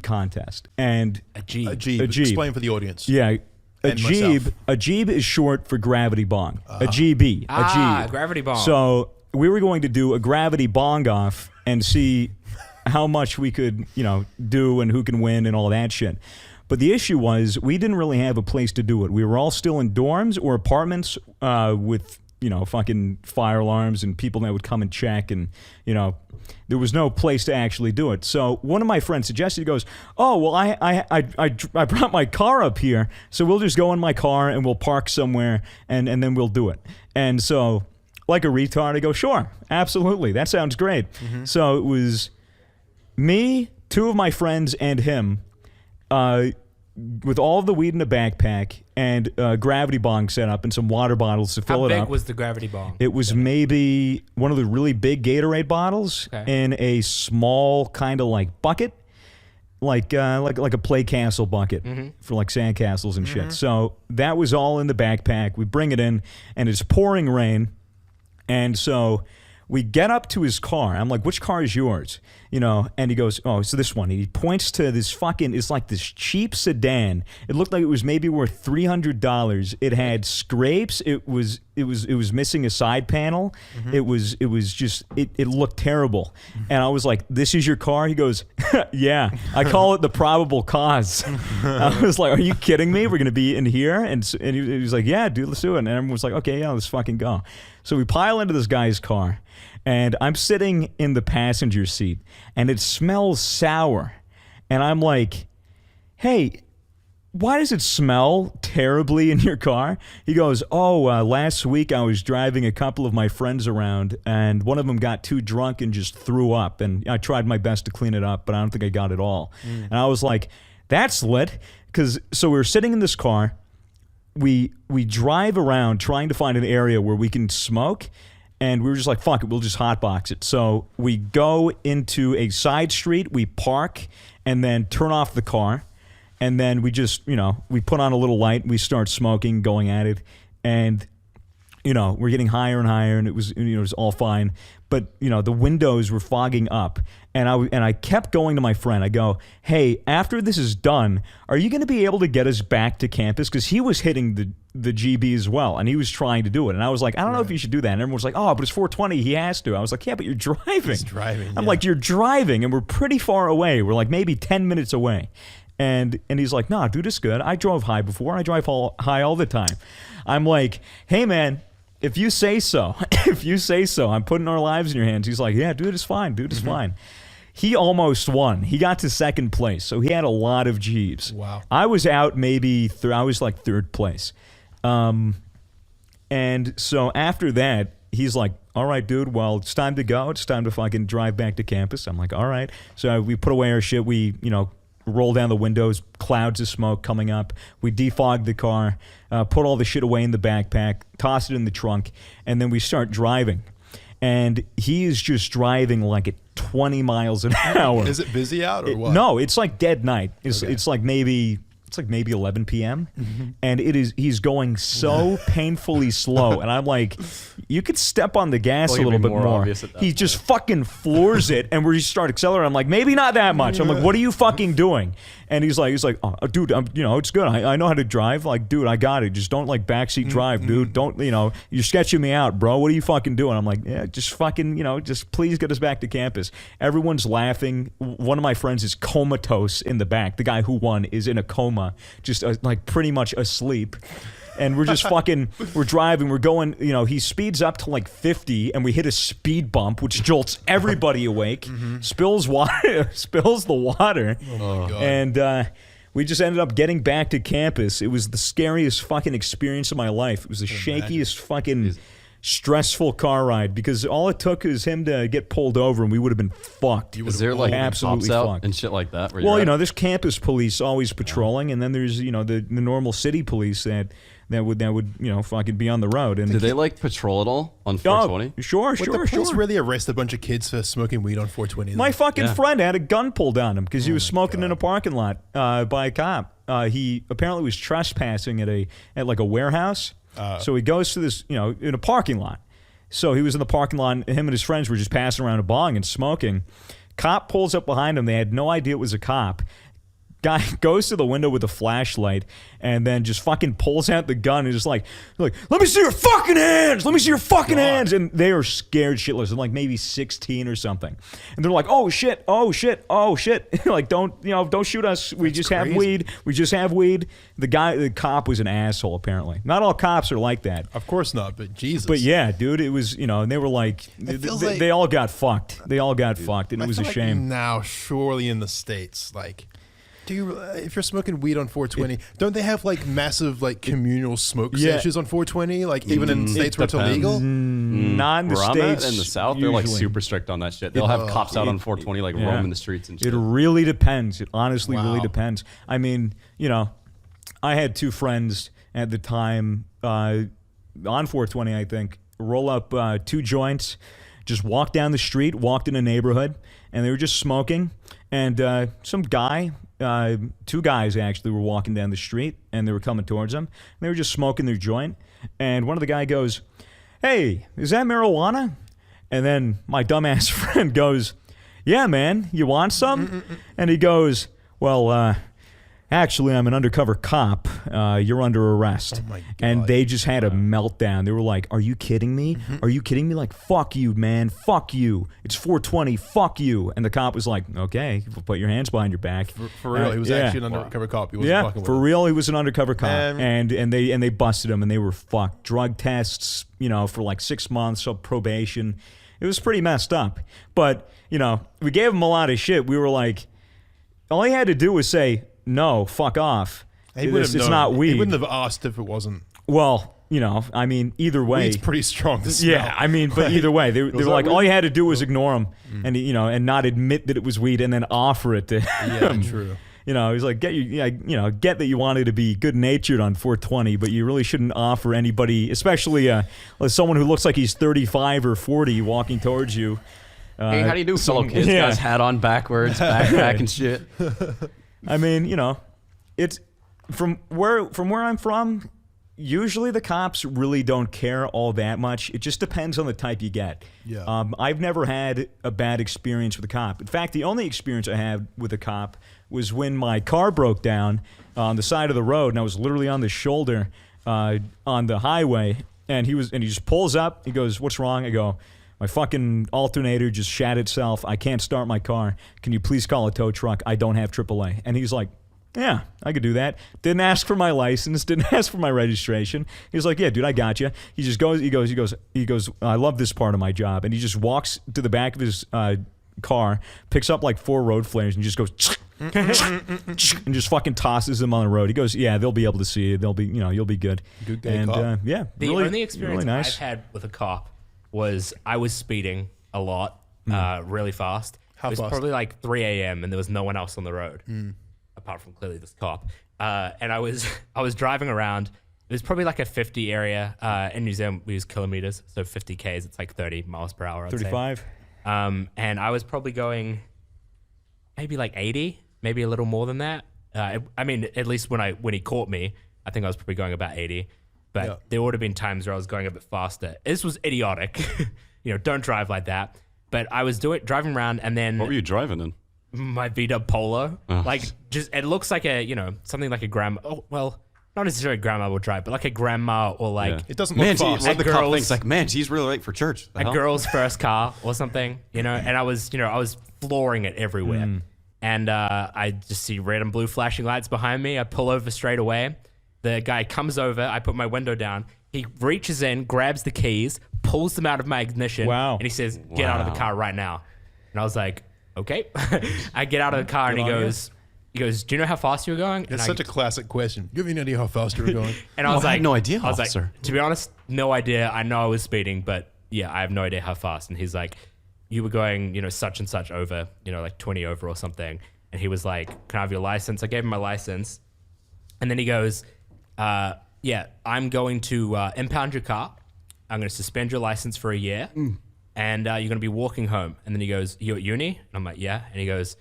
contest. And A G. A Jeep. A Jeep. Explain for the audience. yeah, a And myself. Jeep. A Jeep is short for gravity bong. A GB. Ah, a Jeep. gravity bong. So we were going to do a gravity bong off and see how much we could, do and who can win and all that shit. But the issue was we didn't really have a place to do it. We were all still in dorms or apartments with, fucking fire alarms and people that would come and check, and, there was no place to actually do it. So one of my friends suggested, he goes, oh, well, I brought my car up here, so we'll just go in my car and we'll park somewhere and then we'll do it. And so, like a retard, I go, sure, absolutely, that sounds great. So it was me, two of my friends, and him. with all of the weed in a backpack and a gravity bong set up and some water bottles to fill How it big up. was the gravity bong? It was maybe one of the really big Gatorade bottles in a small kind of like bucket, like a play castle bucket for like sandcastles and shit. So that was all in the backpack. We bring it in, and it's pouring rain, and so we get up to his car. I'm like, which car is yours? You know, and he goes, oh, it's this one. And he points to this it's like this cheap sedan. It looked like it was maybe worth $300. It had scrapes. It was missing a side panel. It looked terrible. And I was like, this is your car? He goes, yeah. I call it the probable cause. I was like, are you kidding me? We're going to be in here? And he was like, yeah, dude, let's do it. And everyone was like, okay, yeah, let's fucking go. So we pile into this guy's car. And I'm sitting in the passenger seat, and it smells sour. And I'm like, hey, why does it smell terribly in your car? He goes, last week I was driving a couple of my friends around, and one of them got too drunk and just threw up. And I tried my best to clean it up, but I don't think I got it all. And I was like, that's lit. So we were sitting in this car. We drive around trying to find an area where we can smoke. And we were just like, fuck it, we'll just hotbox it. So we go into a side street, we park, and then turn off the car. And then we just, we put on a little light, we start smoking, going at it. And, we're getting higher and higher, and it was all fine. But, the windows were fogging up. And I kept going to my friend. I go, hey, after this is done, are you going to be able to get us back to campus? Because he was hitting the GB as well, and he was trying to do it. And I was like, I don't know if you should do that. And everyone was like, oh, but it's 420. He has to. I was like, yeah, but you're driving. He's driving. I'm like, you're driving, and we're pretty far away. We're like maybe 10 minutes away. And he's like, nah, dude, it's good. I drove high before. I drive high all the time. I'm like, hey, man, if you say so, I'm putting our lives in your hands. He's like, yeah, dude, it's fine. Dude, it's fine. He almost won. He got to second place, so he had a lot of G's. Wow. I was out maybe, I was like third place. And so after that, he's like, all right, dude, well, it's time to go. It's time to fucking drive back to campus. I'm like, all right. So we put away our shit. We, roll down the windows, clouds of smoke coming up. We defog the car, put all the shit away in the backpack, toss it in the trunk, and then we start driving. And he is just driving like at 20 miles an hour. Is it busy out or what? No, it's like dead night. It's like maybe 11 p.m. And he's going so painfully slow. And I'm like, you could step on the gas a little bit more. He just fucking floors it, and we just start accelerating. I'm like, maybe not that much. I'm like, what are you fucking doing? And he's like, oh, dude, it's good. I know how to drive. Like, dude, I got it. Just don't like backseat drive, dude. Don't, you're sketching me out, bro. What are you fucking doing? I'm like, yeah, just fucking, just please get us back to campus. Everyone's laughing. One of my friends is comatose in the back. The guy who won is in a coma, just like pretty much asleep. And we're just we're driving, we're going, he speeds up to like 50, and we hit a speed bump, which jolts everybody awake, spills the water. Oh my God. And we just ended up getting back to campus. It was the scariest fucking experience of my life. It was the shakiest fucking stressful car ride, because all it took is him to get pulled over, and we would have been fucked. Is there like absolutely cops out fucked and shit like that? Well, there's campus police always patrolling, and then there's the normal city police that would fucking be on the road. And did they like patrol at all on 420? Sure. Would the police really arrest a bunch of kids for smoking weed on 420? My fucking friend had a gun pulled on him because he was smoking in a parking lot by a cop. He apparently was trespassing at like a warehouse. So he goes to this, in a parking lot. So he was in the parking lot, and him and his friends were just passing around a bong and smoking. Cop pulls up behind him. They had no idea it was a cop. Guy goes to the window with a flashlight and then just fucking pulls out the gun and just like, let me see your fucking hands! Let me see your fucking hands! And they are scared shitless. They're like maybe 16 or something. And they're like, oh shit. Like, don't shoot us. We just have weed. The cop was an asshole, apparently. Not all cops are like that. Of course not, but Jesus. But yeah, dude, it was, and they were like, they all got fucked. They all got fucked, and it was a shame. Now, surely in the States, like, Do you, if you're smoking weed on 420, don't they have like massive like communal smoke sessions on 420? Like even in states where it's illegal? Not in the Where I'm States. at, in the South, they're like super strict on that shit. They'll have cops out on 420 like roaming the streets and shit. It really depends. It honestly really depends. I mean, you know, I had two friends at the time on 420, I think, roll up 2 joints, just walked down the street, walked in a neighborhood, and they were just smoking. And some guy, 2 guys actually, were walking down the street, and they were coming towards them. And they were just smoking their joint. And one of the guy goes, "Hey, is that marijuana?" And then my dumbass friend goes, "Yeah, man, you want some?" And he goes, "Well, actually, I'm an undercover cop. You're under arrest." Oh my God. And they just had a meltdown. They were like, "Are you kidding me? Are you kidding me? Like, fuck you, man. Fuck you. It's 420. Fuck you." And the cop was like, "Okay, put your hands behind your back." For real, he was actually an undercover cop. He wasn't fucking with for him. real, he was an undercover cop. And they busted him, and they were fucked. Drug tests, you know, for like 6 months of probation. It was pretty messed up. But, you know, we gave him a lot of shit. We were like, all he had to do was say, "No, fuck off. It's not weed." He wouldn't have asked if it wasn't. Well, you know, I mean, either way. Weed's pretty strong to smell. Yeah, I mean, but either way, they were like, weed? all you had to do was ignore him and, you know, and not admit that it was weed and then offer it to him. Yeah, true. You know, he's like, get that you wanted to be good-natured on 420, but you really shouldn't offer anybody, especially someone who looks like he's 35 or 40 walking towards you. Hey, how do you do, fellow kids? Yeah. Got his hat on backwards, backpack and shit. I mean, you know, it's from where I'm from. Usually, the cops really don't care all that much. It just depends on the type you get. Yeah. I've never had a bad experience with a cop. In fact, the only experience I had with a cop was when my car broke down on the side of the road, and I was literally on the shoulder on the highway, and he just pulls up. He goes, "What's wrong?" I go, "My fucking alternator just shat itself. I can't start my car. Can you please call a tow truck? I don't have AAA." And he's like, "Yeah, I could do that." Didn't ask for my license, didn't ask for my registration. He was like, "Yeah, dude, I got you." He just goes, he goes, "I love this part of my job." And he just walks to the back of his car, picks up like 4 road flares and just goes and just fucking tosses them on the road. He goes, "Yeah, they'll be able to see it. They'll be, you know, you'll be good." Good guy, and cop. yeah, The really, only experience really nice. I've had with a cop was I was speeding a lot, really fast. How it was fast? probably like 3 a.m. and there was no one else on the road, apart from clearly this cop. And I was driving around. It was probably like a 50 area. In New Zealand, we use kilometers, so 50 Ks. It's like 30 miles per hour. I'd say. 35. And I was probably going maybe like 80, maybe a little more than that. I mean, at least when he caught me, I think I was probably going about 80. But there would have been times where I was going a bit faster. This was idiotic. You know, don't drive like that. But I was driving around, and then What were you driving in? my V-Dub Polo, like just it looks like a, you know, something like a grandma. Oh, well, not necessarily a grandma would drive, but like a grandma or like Yeah. It doesn't look fast. What the cop girls- thinks like, man, she's really late for church. The a hell? girl's first car or something, you know. And I was flooring it everywhere. And I just see red and blue flashing lights behind me. I pull over straight away. The guy comes over. I put my window down. He reaches in, grabs the keys, pulls them out of my ignition, and he says, "Get out of the car right now." And I was like, "Okay." I get out of the car, and he goes, "Do you know how fast you were going?" It's such a classic question. You have any idea how fast you were going? And I was I like, had no idea, I was officer. like, to be honest, no idea. I know I was speeding, but yeah, I have no idea how fast. And he's like, "You were going, you know, such and such over, you know, like 20 over or something." And he was like, "Can I have your license?" I gave him my license. And then he goes, "Yeah, I'm going to impound your car. I'm going to suspend your license for a year. And you're going to be walking home." And then he goes, "You at uni?" And I'm like, "Yeah." And he goes,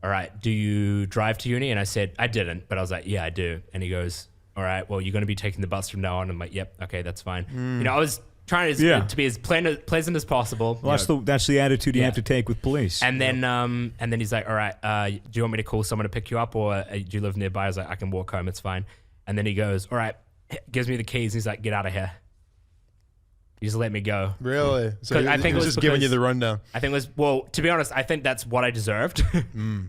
"All right, do you drive to uni?" And I said, "I didn't," but I was like, "Yeah, I do." And he goes, "All right, well, you're going to be taking the bus from now on." I'm like, "Yep, okay, that's fine." You know, I was trying to be as pleasant as possible. Well, that's the attitude you have to take with police. And then he's like, "All right, do you want me to call someone to pick you up, or do you live nearby?" I was like, "I can walk home, it's fine." And then he goes, "All right," gives me the keys. He's like, "Get out of here." He just let me go. Really? So I think he was just giving you the rundown. I think it was, well, to be honest, I think that's what I deserved.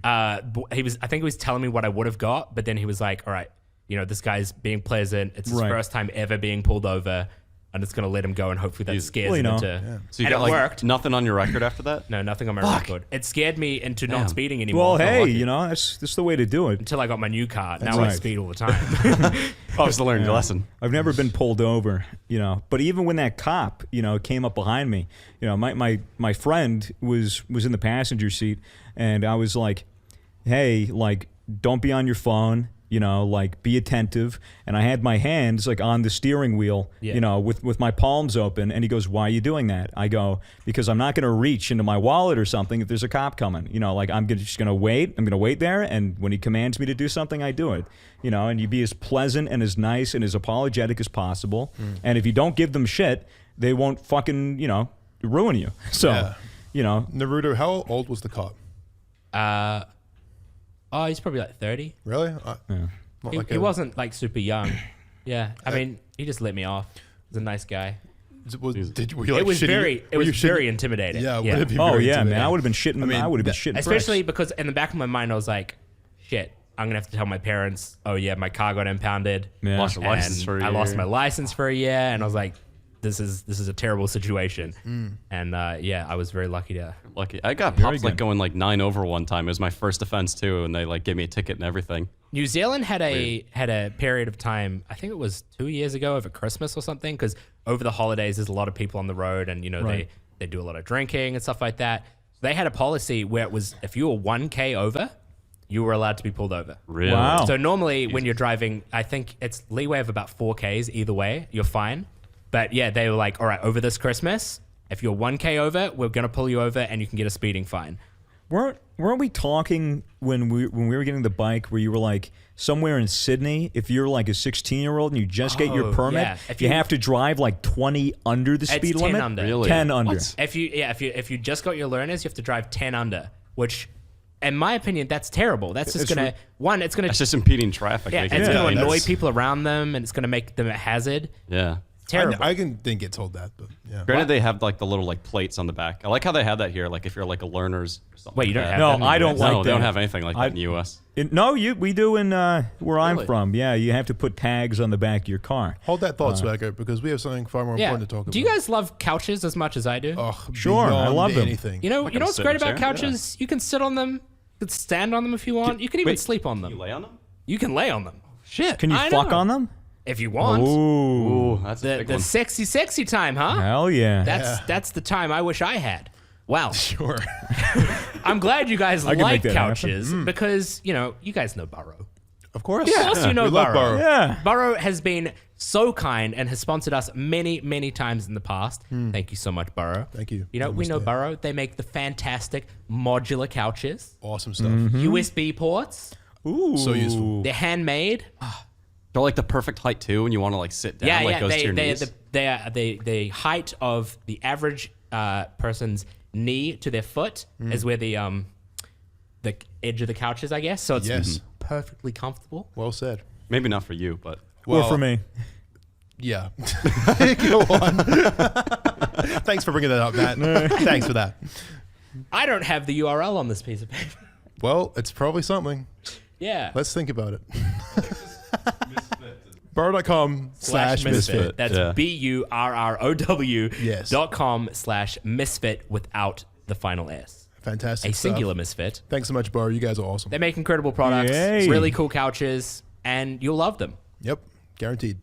I think he was telling me what I would have got, but then he was like, "All right, you know, this guy's being pleasant. It's his first time ever being pulled over. I'm just gonna let him go, and hopefully that scares Well, him you know. into. So you and got it like worked. nothing on your record after that? No, nothing on my record. It scared me into not Damn. speeding anymore. Well, I felt hey, lucky. you know, that's the way to do it. Until I got my new car. Now I right. speed all the time. Obviously learned your lesson. I've never been pulled over, you know. But even when that cop, you know, came up behind me, you know, my friend was in the passenger seat, and I was like, hey, like, don't be on your phone. You know, like, be attentive. And I had my hands, like, on the steering wheel, you know, with my palms open. And he goes, why are you doing that? I go, because I'm not going to reach into my wallet or something if there's a cop coming. You know, like, just going to wait. I'm going to wait there. And when he commands me to do something, I do it. You know, and you be as pleasant and as nice and as apologetic as possible. And if you don't give them shit, they won't fucking, you know, ruin you. So, you know. Naruto, how old was the cop? Oh, he's probably like 30. Really? He wasn't like super young. Yeah, I mean, he just let me off. He's a nice guy. Were you, like, It was shitting- very, were you shitting- very intimidating. Yeah, yeah. would it be Oh, very yeah, man. intimidating? I would have been shitting. I mean, I would have been shitting. Especially because in the back of my mind, I was like, shit, I'm going to have to tell my parents, oh, yeah, my car got impounded. Yeah. Lost your license And for a I year. lost my license for a year. And I was like, this is a terrible situation. And yeah, I was very lucky to. Lucky. I got pops like going like 9 over one time. It was my first offense too, and they like gave me a ticket and everything. New Zealand had a period of time, I think it was 2 years ago over Christmas or something, because over the holidays there's a lot of people on the road, and you know Right. they do a lot of drinking and stuff like that. They had a policy where it was if you were 1K over, you were allowed to be pulled over. Really? Wow. So normally when you're driving, I think it's leeway of about 4Ks either way, you're fine. But yeah, they were like, all right, over this Christmas, if you're 1K over, we're gonna pull you over and you can get a speeding fine. Weren't we talking when we were getting the bike where you were like somewhere in Sydney, if you're like a 16-year-old and you just get your permit, yeah. If you you- have to drive like 20 under the speed 10 limit? under. Really? 10 under. What? If you just got your learners, you have to drive 10 under, which, in my opinion, that's terrible. That's just gonna it's gonna That's just impeding traffic. yeah, making it's it gonna dangerous. annoy people around them, and it's gonna make them a hazard. Yeah. Terrible. I didn't get told that, but yeah. Granted, they have like the little like plates on the back. I like how they have that here. Like if you're like a learner's or something. Wait, you don't like have that. that? No, I don't like No, they don't that. have anything like that in the U.S. No, we do in where I'm Really? from. Yeah, you have to put tags on the back of your car. Hold that thought, Swagger, because we have something far more Yeah. important to talk about. Do you guys love couches as much as I do? Oh, Sure, I beyond love them. anything. you know gonna what's sit great in a about chair? couches? You can sit on them. You can stand on them if you want. You can even wait, sleep on them. You lay on them? You can lay on them. Shit. Can you I fuck know. on them? If you want. Ooh, Ooh, that's a The big the one. sexy time, huh? hell yeah. That's the time I wish I had. Wow. Sure. I'm glad you guys can like make that happen. couches because, you know, you guys know Burrow. Of course. Of course you know we love Burrow. Burrow. yeah. Burrow has been so kind and has sponsored us many, many times in the past. Thank you so much, Burrow. Thank you. You know, we know Namaste. Burrow. They make the fantastic modular couches, Awesome stuff. USB ports. Ooh. So useful. They're handmade. They're like the perfect height too, when you want to like sit down, Yeah, like yeah. goes to your They are knees. the height of the average person's knee to their foot is where the edge of the couch is, I guess. So it's Yes. perfectly comfortable. Well said. Maybe not for you, but Or for me. Yeah. Go on. Thanks for bringing that up, Matt. Thanks for that. I don't have the URL on this piece of paper. Well, it's probably something. Yeah. Let's think about it. Burrow.com/misfit. That's Yeah. BURROW Yes. .com/misfit without the final S. Fantastic. A stuff. singular misfit. Thanks so much, Burrow. You guys are awesome. They make incredible products, Yay. really cool couches, and you'll love them. Yep. Guaranteed.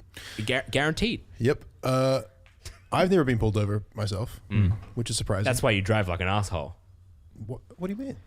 Guaranteed. Yep. I've never been pulled over myself, which is surprising. That's why you drive like an asshole. What do you mean?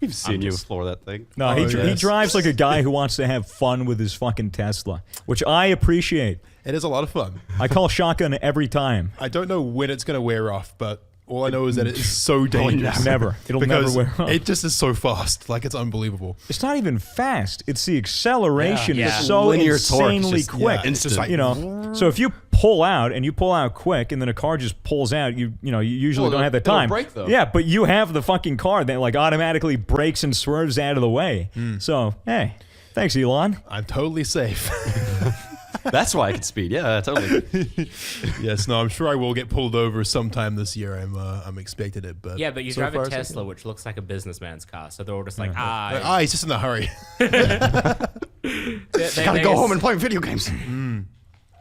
we've seen you floor that thing. No, Oh, he yes. drives like a guy who wants to have fun with his fucking Tesla, which I appreciate. It is a lot of fun. I call shotgun every time. I don't know when it's going to wear off, but all I know is that it is so dangerous. Never. It'll because never wear off. it just is so fast. Like, it's unbelievable. It's not even fast. It's the acceleration Yeah. is so Linear torque, insanely just- quick. yeah, it's just like- you know. So if you pull out and you pull out quick, and then a car just pulls out, you usually Well, don't have the it'll time. brake, though. Yeah, but you have the fucking car that like automatically brakes and swerves out of the way. So hey, thanks Elon. I'm totally safe. That's why I can speed. Yeah, totally. Yes, no, I'm sure I will get pulled over sometime this year. I'm expecting it, but Yeah, but you so drive far, a so good. Tesla, which looks like a businessman's car. So they're all just like, He's just in a hurry. they Gotta go home and play video games.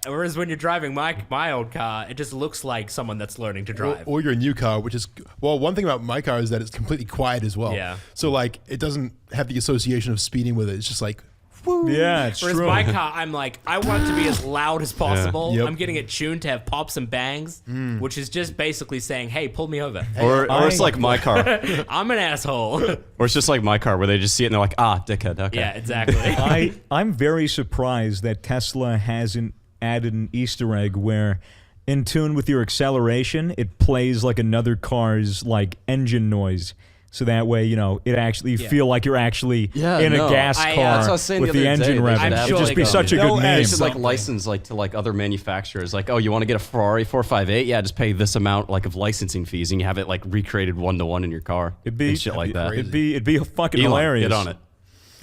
Whereas when you're driving my old car, it just looks like someone that's learning to drive. Or your new car, which is, well, one thing about my car is that it's completely quiet as well. Yeah. So like, it doesn't have the association of speeding with it. It's just like, woo. Yeah, it's Whereas true. my car, I'm like, I want it to be as loud as possible. Yep. I'm getting it tuned to have pops and bangs, which is just basically saying, hey, pull me over. Or it's like my car. I'm an asshole. Or it's just like my car where they just see it and they're like, dickhead. Okay. Yeah, exactly. I'm very surprised that Tesla hasn't added an Easter egg where, in tune with your acceleration, it plays like another car's like engine noise. So that way, it actually you feel like you're actually in a gas car that's what I was saying with the the other day. engine They revving. should It'd have just like be a- such a they'll good add name. They should like license like to like other manufacturers. Like, oh, you want to get a Ferrari 458? Yeah, just pay this amount like of licensing fees, and you have it like recreated 1-to-1 in your car. It'd be and shit like that. It'd be fucking Elon, hilarious. get on it.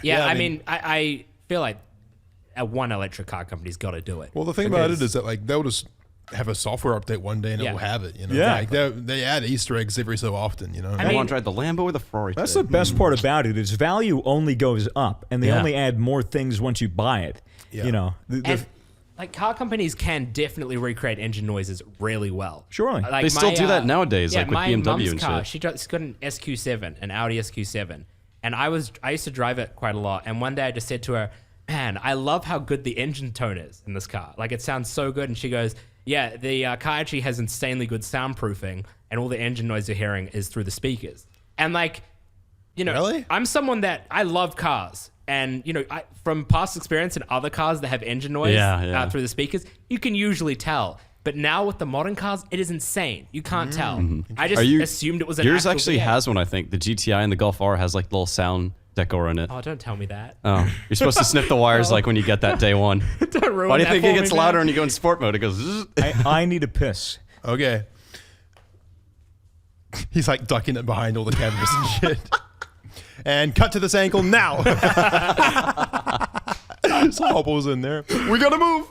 Yeah, I I mean- mean, I feel like one electric car company's got to do it. Well, the thing about it is that like they'll just have a software update one day and Yeah. it'll have it. Yeah. Like they add Easter eggs every so often. I mean- want to drive the Lambo or the Ferrari. That's today. the best part about it. Its value only goes up, and they Yeah. only add more things once you buy it. Yeah. And like car companies can definitely recreate engine noises really well. Surely. Like They still do that nowadays, like with my BMW mum's and car, shit. she's got an SQ7, an Audi SQ7, and I used to drive it quite a lot. And one day I just said to her, "Man, I love how good the engine tone is in this car. Like it sounds so good." And she goes, "Yeah, the car actually has insanely good soundproofing, and all the engine noise you're hearing is through the speakers." And like, Really? I'm someone that I love cars. And, from past experience in other cars that have engine noise Yeah. through the speakers, you can usually tell. But now with the modern cars, it is insane. You can't tell. I just assumed it was an Yours actual actually V8. has one, I think. The GTI and the Golf R has like little sound decor in it. Oh, don't tell me that. Oh, you're supposed to sniff the wires like when you get that day one. Don't ruin Why do you that think for it me, gets man. louder when you go in sport mode? It goes. Zzz. I need a piss. Okay. He's like ducking it behind all the cameras and shit. And cut to this angle now. So Hopple's in there. We gotta move.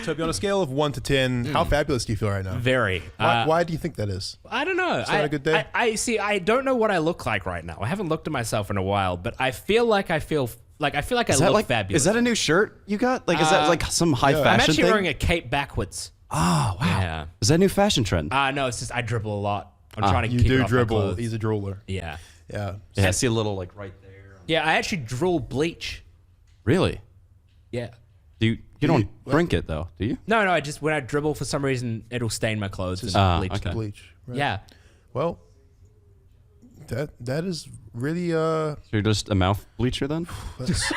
So on a scale of 1 to 10, how fabulous do you feel right now? Very. Why do you think that is? I don't know. that a good day? I see. I don't know what I look like right now. I haven't looked at myself in a while, but I feel like I look fabulous. Is that a new shirt you got? Like, is that like some high fashion I'm actually thing? wearing a cape backwards. Oh wow! Yeah. Is that a new fashion trend? No, it's just I dribble a lot. I'm trying to You keep it do off my dribble. clothes. He's a drooler. Yeah. Yeah. Yeah, I see a little like right there. Yeah, I actually drool bleach. Really? Yeah. You don't drink it though, do you? No, I just when I dribble for some reason it'll stain my clothes and bleach okay. them. Bleach. Right. Yeah. Well, that is really So you're just a mouth bleacher then? that's,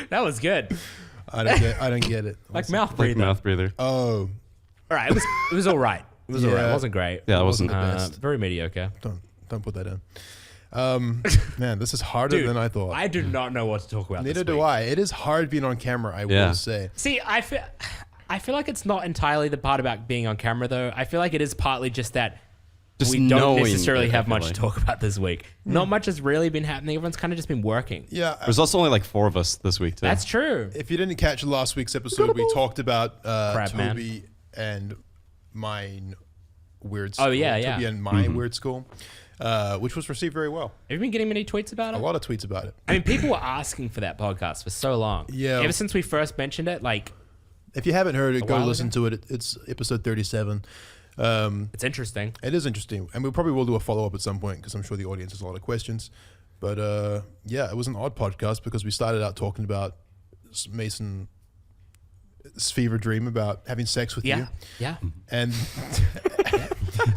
That was good. I don't get it. Like mouth Like breathing. mouth breather. Oh, All right, it was all right. It was all right. It Yeah. wasn't great. Yeah, it wasn't. the best. Very mediocre. don't put that in. Man, this is harder Dude, than I thought. I do not know what to talk about. Neither this do week. I. It is hard being on camera, I Yeah. will say. See, I feel like it's not entirely the part about being on camera though. I feel like it is partly just that Just we don't knowing necessarily it, I have feel much like. to talk about this week. Not much has really been happening. Everyone's kind of just been working. Yeah. There's also only like 4 of us this week too. That's true. If you didn't catch last week's episode, we talked about Crab man. Toby and mine weird Oh, school. yeah, yeah. Toby and my weird school, which was received very well. Have you been getting many tweets about A it? lot of tweets about it. I mean, people were asking for that podcast for so long. Yeah. Ever since we first mentioned it, like, If you haven't heard it, go while listen ago? to it. It's episode 37. it's interesting. It is interesting, and we probably will do a follow up at some point because I'm sure the audience has a lot of questions. But yeah, it was an odd podcast because we started out talking about Mason's fever dream about having sex with Yeah. you, Yeah. and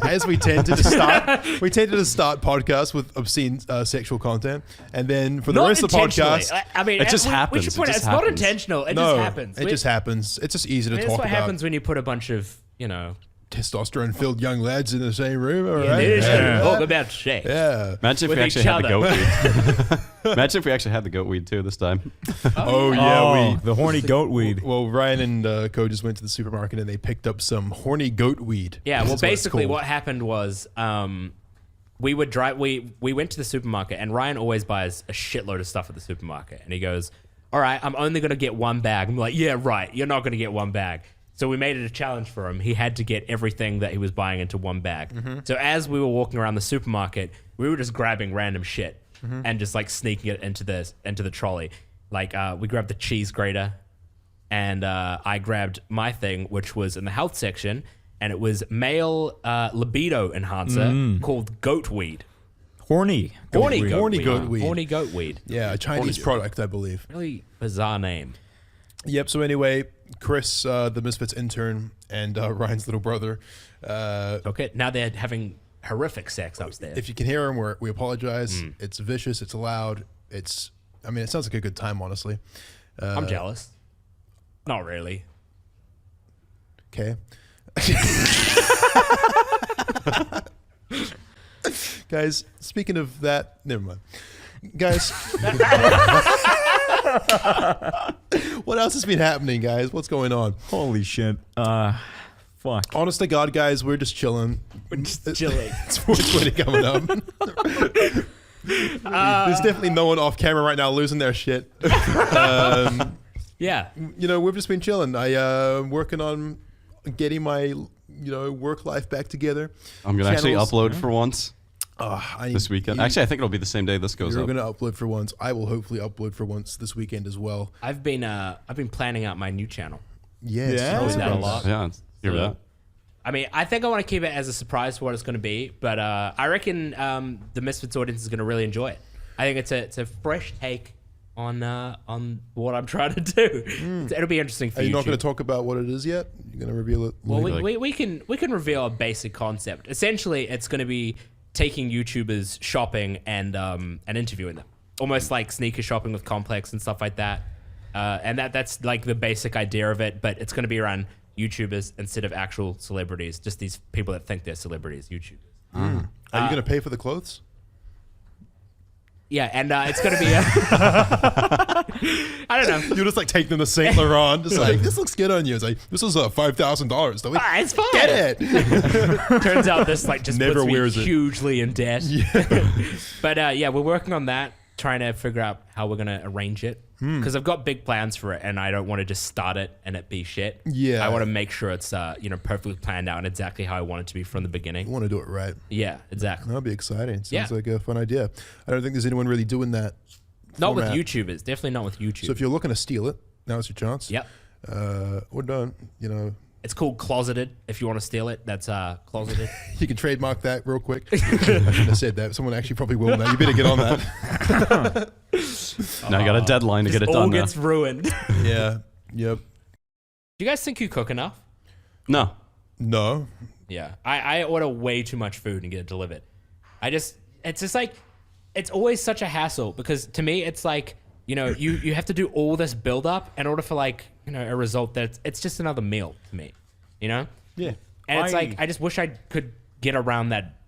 as we tended to start podcasts with obscene sexual content, and then for the Not rest of the intentionally. podcast, I mean, It just we happens. should It point out, just it's not happens. intentional. It no, just happens. it just happens. It's just easy to That's talk what about happens when you put a bunch of, testosterone-filled young lads in the same room. All right, talk about sex. yeah. Imagine if with we each actually had the other. goat weed. Imagine if we actually had the goat weed too this time. Oh yeah, the horny goat weed. Well, Ryan and Co just went to the supermarket and they picked up some horny goat weed. Yeah, This well, is what it's basically called. what happened was we would drive. We went to the supermarket, and Ryan always buys a shitload of stuff at the supermarket, and he goes, "All right, I'm only gonna get one bag." I'm like, "Yeah, right. You're not gonna get one bag." So we made it a challenge for him. He had to get everything that he was buying into one bag. So as we were walking around the supermarket, we were just grabbing random shit and just like sneaking it into the trolley. Like we grabbed the cheese grater. and I grabbed my thing, which was in the health section, and it was male libido enhancer called goat weed. Horny goat weed. Horny goat weed. Yeah, a Chinese product, I believe. Really bizarre name. Yep. So anyway, Chris, the Misfits intern, and Ryan's little brother. Okay, now they're having horrific sex upstairs. If you can hear him, we apologize. It's vicious. It's loud. It sounds like a good time, honestly. I'm jealous. Not really. Okay. Guys, speaking of that, never mind. Guys, what else has been happening, guys? What's going on? Holy shit. Fuck. Honest to God, guys, we're just chilling. Chilling. It's 420 coming up. There's definitely no one off camera right now losing their shit. Yeah. We've just been chilling. Working on getting my work life back together. I'm gonna actually upload for once this weekend. Actually, I think it'll be the same day this goes up. You're gonna upload for once. I will hopefully upload for once this weekend as well. I've been planning out my new channel. Yes, Yeah. Doing that a lot. Yeah, hear that. I mean, I think I want to keep it as a surprise for what it's going to be, but I reckon the Misfits audience is going to really enjoy it. I think it's a fresh take on what I'm trying to do. It'll be interesting for you. Are you not going to talk about what it is yet? You're going to reveal it? Well, we can reveal a basic concept. Essentially, it's going to be taking YouTubers shopping and interviewing them, almost like sneaker shopping with Complex and stuff like that. And that's like the basic idea of it, but it's going to be around YouTubers instead of actual celebrities, just these people that think they're celebrities, YouTubers. Are you going to pay for the clothes? Yeah, and it's going to be I don't know. You just like take them to Saint Laurent, just like, this looks good on you. It's like, this is $5,000. It's fine. Get it. Turns out this like just Never puts me wears it. hugely in debt. But yeah, we're working on that, trying to figure out how we're going to arrange it. Because I've got big plans for it, and I don't want to just start it and it be shit. Yeah. I want to make sure it's perfectly planned out and exactly how I want it to be from the beginning. You want to do it right. Yeah, exactly. That'll be exciting. Sounds Yeah. like a fun idea. I don't think there's anyone really doing that. Not with format. YouTubers. Definitely not with YouTube. So if you're looking to steal it, now's your chance. Yep. Or don't, It's called Closeted. If you want to steal it, that's Closeted. you can trademark that real quick. I shouldn't have said that. Someone actually probably will now. You better get on that. Now you got a deadline to get it all done now. gets ruined. Yeah. Yep. Do you guys think you cook enough? No. No. Yeah. I order way too much food and get it delivered. It's just like, it's always such a hassle because to me, it's like, you have to do all this build up in order for like, a result it's just another meal to me, Yeah. And it's like, I just wish I could get around that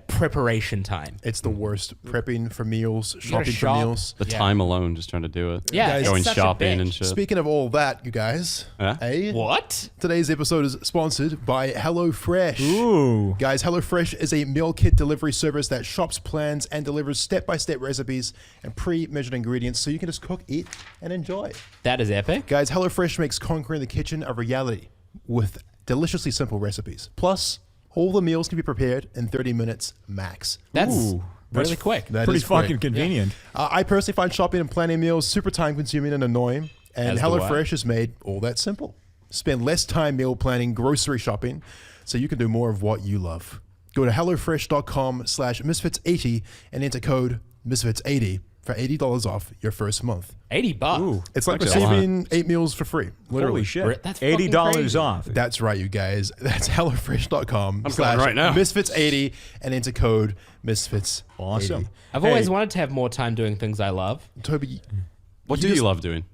preparation time. It's the worst. Prepping for meals, gotta shopping for shop. meals. The time alone, just trying to do it. Yeah. Guys, it's Going such a shopping and bitch. shit. Speaking of all that, you guys. Yeah? What? Today's episode is sponsored by HelloFresh. Ooh. Guys, HelloFresh is a meal kit delivery service that shops, plans, and delivers step-by-step recipes and pre-measured ingredients so you can just cook, eat, and enjoy. That is epic. Guys, HelloFresh makes conquering the kitchen a reality with deliciously simple recipes. Plus, all the meals can be prepared in 30 minutes max. That's Ooh. really quick. That Pretty is quick. fucking convenient. I personally find shopping and planning meals super time-consuming and annoying, and As do I. HelloFresh has made all that simple. Spend less time meal planning, grocery shopping, so you can do more of what you love. Go to HelloFresh.com/Misfits80 and enter code Misfits80 for $80 off your first month. $80. Ooh. It's like Actually, receiving 8 meals for free. Literally. Holy shit. That's fucking $80 crazy. off. That's right, you guys. That's HelloFresh.com going right now. Misfits80 and enter code Misfits80. Awesome. I've always wanted to have more time doing things I love. Toby, What do just- you love doing?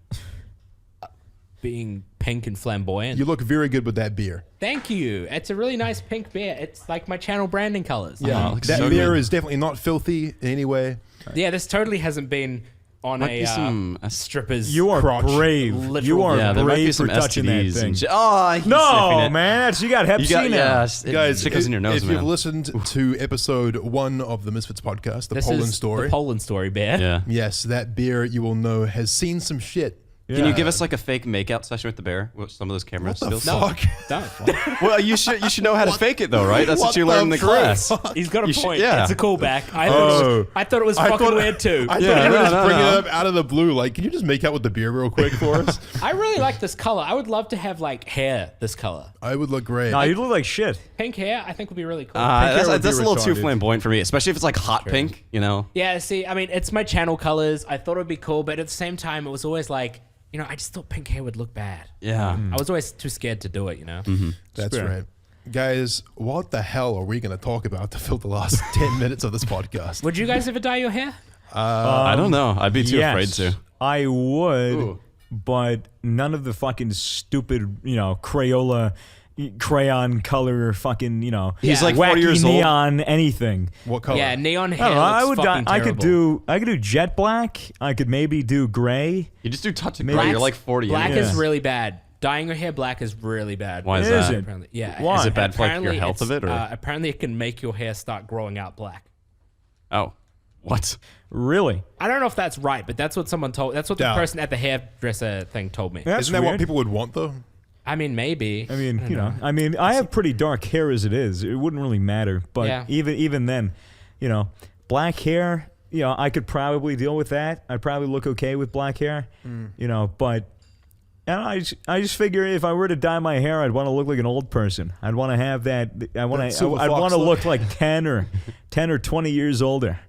Being pink and flamboyant. you look very good with that beer. Thank you. It's a really nice pink beer. It's like my channel branding colors. Yeah, looks that so beer good. is definitely not filthy in any way. Yeah, this totally hasn't been on Might be a some stripper's. You are Crotch. brave. Literal- You are Yeah, there might be brave some for touching that STDs thing. and shit. Oh, he's sniffing No, it. man. You got Hep You C got, now. yeah, Guys, shit goes in your nose, if man. you've listened to episode 1 of the Misfits podcast, the This Poland is story, the Poland story beer. Yeah. yes, that beer you will know has seen some shit Can you give us like a fake makeout session with the bear? With some of those camera What the skills? fuck? Well, you should know how to fake it though, right? That's what you learn in the class. He's got a point. yeah. It's a callback. I thought it was fucking weird too. I thought you were just bringing it up out of the blue. Like, can you just make out with the beer real quick for us? I really like this color. I would love to have like hair this color. I would look great. No, you look like shit. Pink hair, I think would be really cool. hair would That's be a little too retarded. flamboyant for me, especially if it's like hot pink. You know. Yeah, see, I mean, it's my channel colors. I thought it would be cool, but at the same time, it was always like, I just thought pink hair would look bad. Yeah. I was always too scared to do it, That's Fair. right. Guys, what the hell are we going to talk about to fill the last 10 minutes of this podcast? Would you guys ever dye your hair? I don't know. I'd be too afraid to. I would, Ooh. but none of the fucking stupid, Crayola, crayon color, fucking, He's Yeah. like wacky 40 years old. neon anything. What color? Yeah, neon I hair don't know. I looks would. fucking I could terrible. do jet black. I could maybe do gray. You just do touch and Maybe- gray. You're like 40. Black anyway. is really bad. Dyeing your hair black is really bad. Why is Is that? it? Apparently, yeah. Why? Is it bad for, like, your Apparently health of it's, it, or? apparently, it can make your hair start growing out black. Oh, what? Really? I don't know if that's right, but that's what someone told. That's what the Doubt. person at the hairdresser thing told me. That's Isn't that weird. what people would want, though? I mean, maybe. I mean, I have pretty dark hair as it is. It wouldn't really matter. But Yeah. even then, black hair, I could probably deal with that. I'd probably look okay with black hair, but and I just figure if I were to dye my hair, I'd want to look like an old person. I'd want to have that. I'd want Fox to look. look like 10 or 20 years older.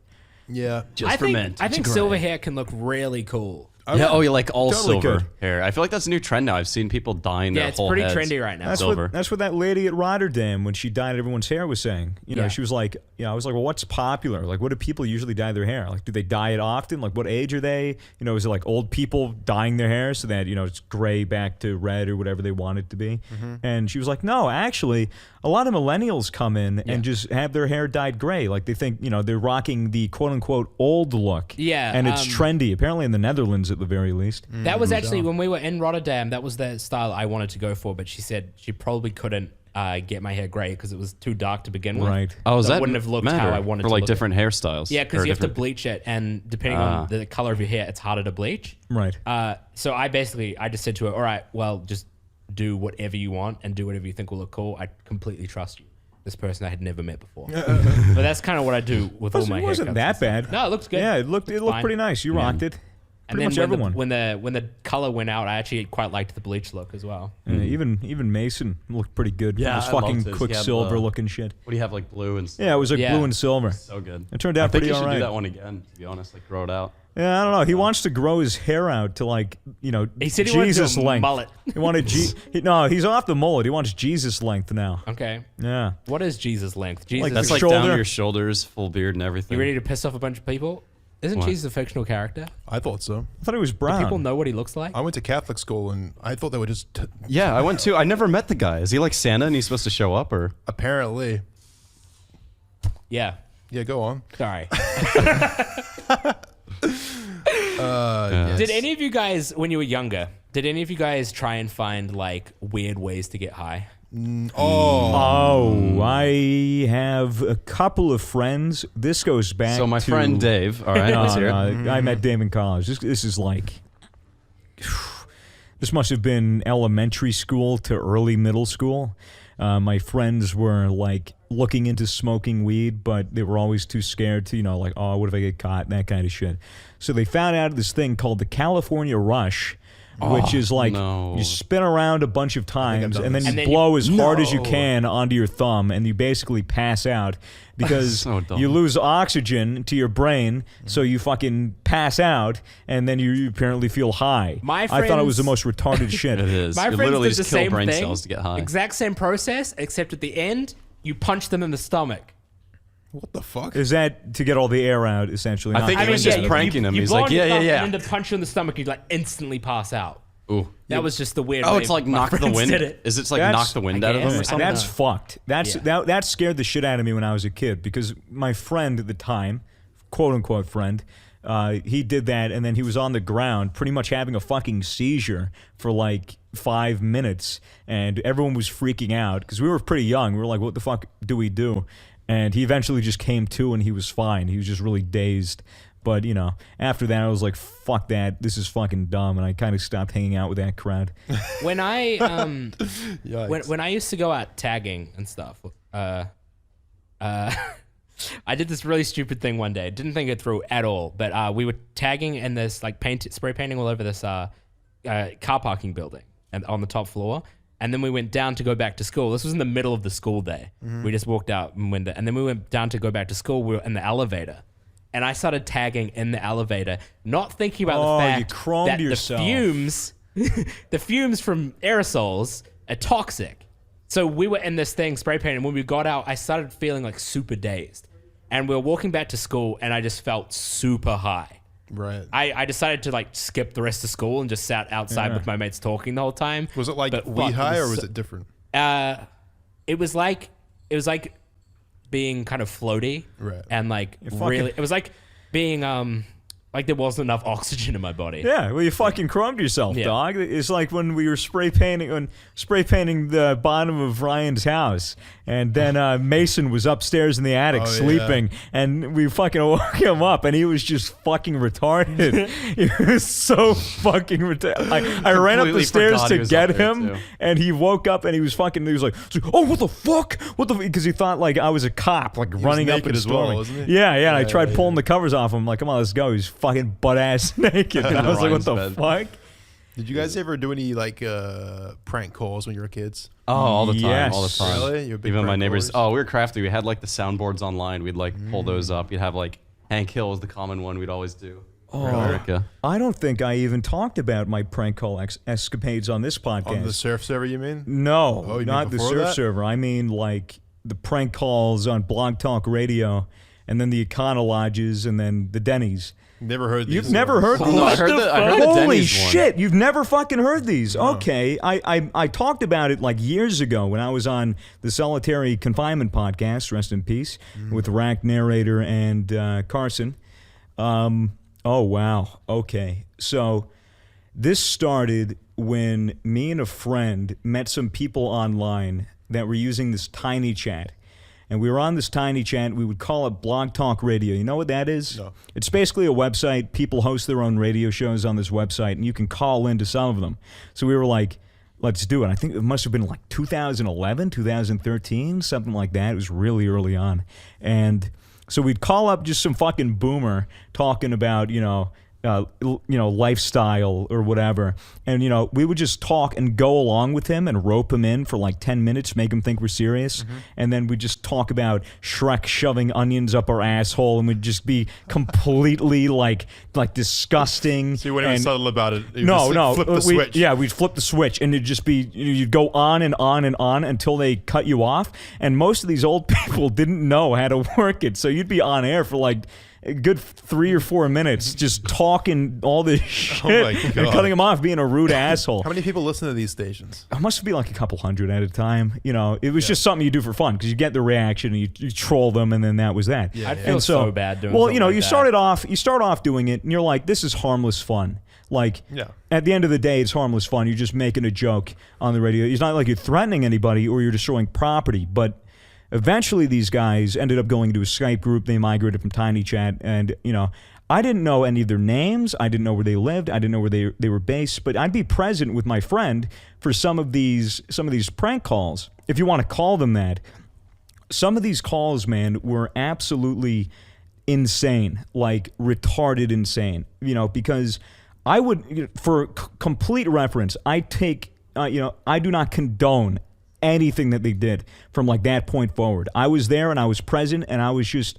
Yeah. I think silver hair can look really cool. Yeah, you like all Totally silver could. hair. I feel like that's a new trend now. I've seen people dyeing Yeah, their it's whole pretty heads trendy right now. silver. That's what that lady at Rotterdam, when she dyed everyone's hair, was saying. Yeah. She was like, I was like, well, what's popular? Like, what do people usually dye their hair? Like, do they dye it often? Like, what age are they? Is it like old people dyeing their hair so that, it's gray back to red or whatever they want it to be? And she was like, no, actually, a lot of millennials come in and just have their hair dyed gray. Like, they think, they're rocking the quote-unquote old look. Yeah, And it's trendy, apparently in the Netherlands at the very least. That was actually when we were in Rotterdam. That was the style I wanted to go for, but she said she probably couldn't get my hair gray because it was too dark to begin with. Right. Oh, is So it that wouldn't have looked matter how I wanted for to like look different hairstyles? Yeah, because Or you have to different- bleach it, and depending on the color of your hair, it's harder to bleach. Right. So I just said to her, all right, well, just do whatever you want and do whatever you think will look cool. I completely trust you. This person I had never met before. But that's kind of what I do with all my It wasn't haircuts that and stuff. bad. No, it looks good. Yeah, it looked fine. pretty nice. You rocked it. And Pretty then much when everyone. when the color went out, I actually quite liked the bleach look as well. Yeah, even Mason looked pretty good. Yeah, It was I fucking loved his. He had Quicksilver the- looking shit. What do you have, like blue and Yeah, it was like Yeah. blue and silver. so good. It turned I out think pretty you should alright. do that one again, to be honest. Like, grow it out. Yeah, I don't know. He wants to grow his hair out to like, He said he wanted to do Jesus a length. mullet. He wanted no, he's off the mullet. He wants Jesus length now. Okay. Yeah. What is Jesus length? Jesus, Like That's the like down to shoulder. your shoulders, full beard and everything. you ready to piss off a bunch of people? Isn't What? Jesus a fictional character? I thought so. I thought he was Do brown. people know what he looks like? I went to Catholic school, and I thought they were just... Yeah, I went too. I never met the guy. Is he like Santa and he's supposed to show up, or? apparently... Yeah. Yeah, go on. Sorry. Yes. Did any of you guys, when you were younger, try and find like weird ways to get high? Oh, I have a couple of friends. This goes back So my to friend Dave. All right, No, let's hear it. no, I met Dave in college. This is like, this must have been elementary school to early middle school. My friends were like looking into smoking weed, but they were always too scared to, like, oh, what if I get caught? That kind of shit. So they found out this thing called the California Rush, which is like no. you spin around a bunch of times done and then this. you And then blow as hard as you No. can onto your thumb, and you basically pass out because So dumb. you lose oxygen to your brain, so you fucking pass out, and then you apparently feel high. My I thought it was the friends- most retarded shit. It is. My you friends literally did the just kill same brain thing. cells to get high. Exact same process, except at the end, you punch them in the stomach. What the fuck? Is that to get all the air out, essentially? I not think he to- was just you- pranking him. You He's blow like, on your yeah, thumb, yeah. And then to punch you in the stomach, you like instantly pass out. Ooh. That was just the weird. Oh, way it's like my knock the friends wind. Did it. Is it like That's- knock the wind I out of them or guess. something? That's fucked. Yeah. That scared the shit out of me when I was a kid, because my friend at the time, quote unquote friend, he did that, and then he was on the ground pretty much having a fucking seizure for like 5 minutes, and everyone was freaking out because we were pretty young. We were like, what the fuck do we do? And he eventually just came to, and he was fine. He was just really dazed. But, after that, I was like, fuck that. This is fucking dumb. And I kind of stopped hanging out with that crowd. When I when I used to go out tagging and stuff, I did this really stupid thing one day. Didn't think it through at all. But we were tagging in this, like, spray painting all over this car parking building and on the top floor. And then we went down to go back to school. This was in the middle of the school day. We just walked out and then we went down to go back to school. We were in the elevator. And I started tagging in the elevator, not thinking about the fact that yourself. the fumes from aerosols are toxic. So we were in this thing spray painting. When we got out, I started feeling like super dazed. And we were walking back to school, and I just felt super high. Right. I decided to like skip the rest of school and just sat outside with my mates talking the whole time. Was it like weed high or was it different? It was like being kind of floaty, right? And like really, it was like being like there wasn't enough oxygen in my body. Yeah, well, you fucking chromed yourself, dog. It's like when we were spray painting the bottom of Ryan's house, and then Mason was upstairs in the attic sleeping, and we fucking woke him up, and he was just fucking retarded. He was so fucking retarded. I ran up the stairs to get him, and he woke up, and he was like, oh, what the fuck? Because he thought like I was a cop, like running up and storming. Well, wasn't he? Yeah, and I tried pulling the covers off him. I'm like, come on, let's go. He's fucking butt ass naked. And I was like, what the fuck? Did you guys ever do any like prank calls when you were kids? Oh, all the time, Yes. all the time. Really? You're a big Even my prank neighbors. callers? Oh, we were crafty. We had like the soundboards online. We'd like pull those up. You'd have like Hank Hill was the common one we'd always do. Oh, America. I don't think I even talked about my prank call escapades on this podcast. On the surf server, you mean? No, Oh, you not mean the before surf that? server. I mean like the prank calls on Blog Talk Radio, and then the Econo Lodges, and then the Denny's. Never heard these. You've never heard these? No, I heard the Holy Denny's one. shit! You've never fucking heard these? Okay, I talked about it like years ago when I was on the Solitary Confinement podcast. Rest in peace, with Rack narrator and Carson. Oh wow. Okay, so this started when me and a friend met some people online that were using this Tiny Chat. And we were on this Tiny Chat. We would call it Blog Talk Radio. You know what that is? No. It's basically a website. People host their own radio shows on this website, and you can call into some of them. So we were like, let's do it. I think it must have been like 2011, 2013, something like that. It was really early on. And so we'd call up just some fucking boomer talking about, lifestyle or whatever. And, we would just talk and go along with him and rope him in for like 10 minutes, make him think we're serious. And then we'd just talk about Shrek shoving onions up our asshole, and we'd just be completely like disgusting. So you wouldn't even subtle about it. You No. just flip the switch. Yeah, we'd flip the switch, and it'd just be, you'd go on and on and on until they cut you off. And most of these old people didn't know how to work it. So you'd be on air for like a good 3 or 4 minutes just talking all this shit my and God. cutting him off, being a rude asshole. How many people listen to these stations? It must be like a couple hundred at a time. It was just something you do for fun because you get the reaction and you troll them, and then that was that. Yeah. I'd feel And so bad doing well, something you like that. you start off doing it, and you're like, this is harmless fun. Like, Yeah. at the end of the day, it's harmless fun. You're just making a joke on the radio. It's not like you're threatening anybody or you're destroying property, but eventually these guys ended up going to a Skype group. They migrated from Tiny Chat, and, I didn't know any of their names. I didn't know where they lived. I didn't know where they were based, but I'd be present with my friend for some of these prank calls, if you want to call them that. Some of these calls, man, were absolutely insane, like retarded insane, because I would, for complete reference, I take, I do not condone anything that they did from like that point forward. I was there and I was present and I was just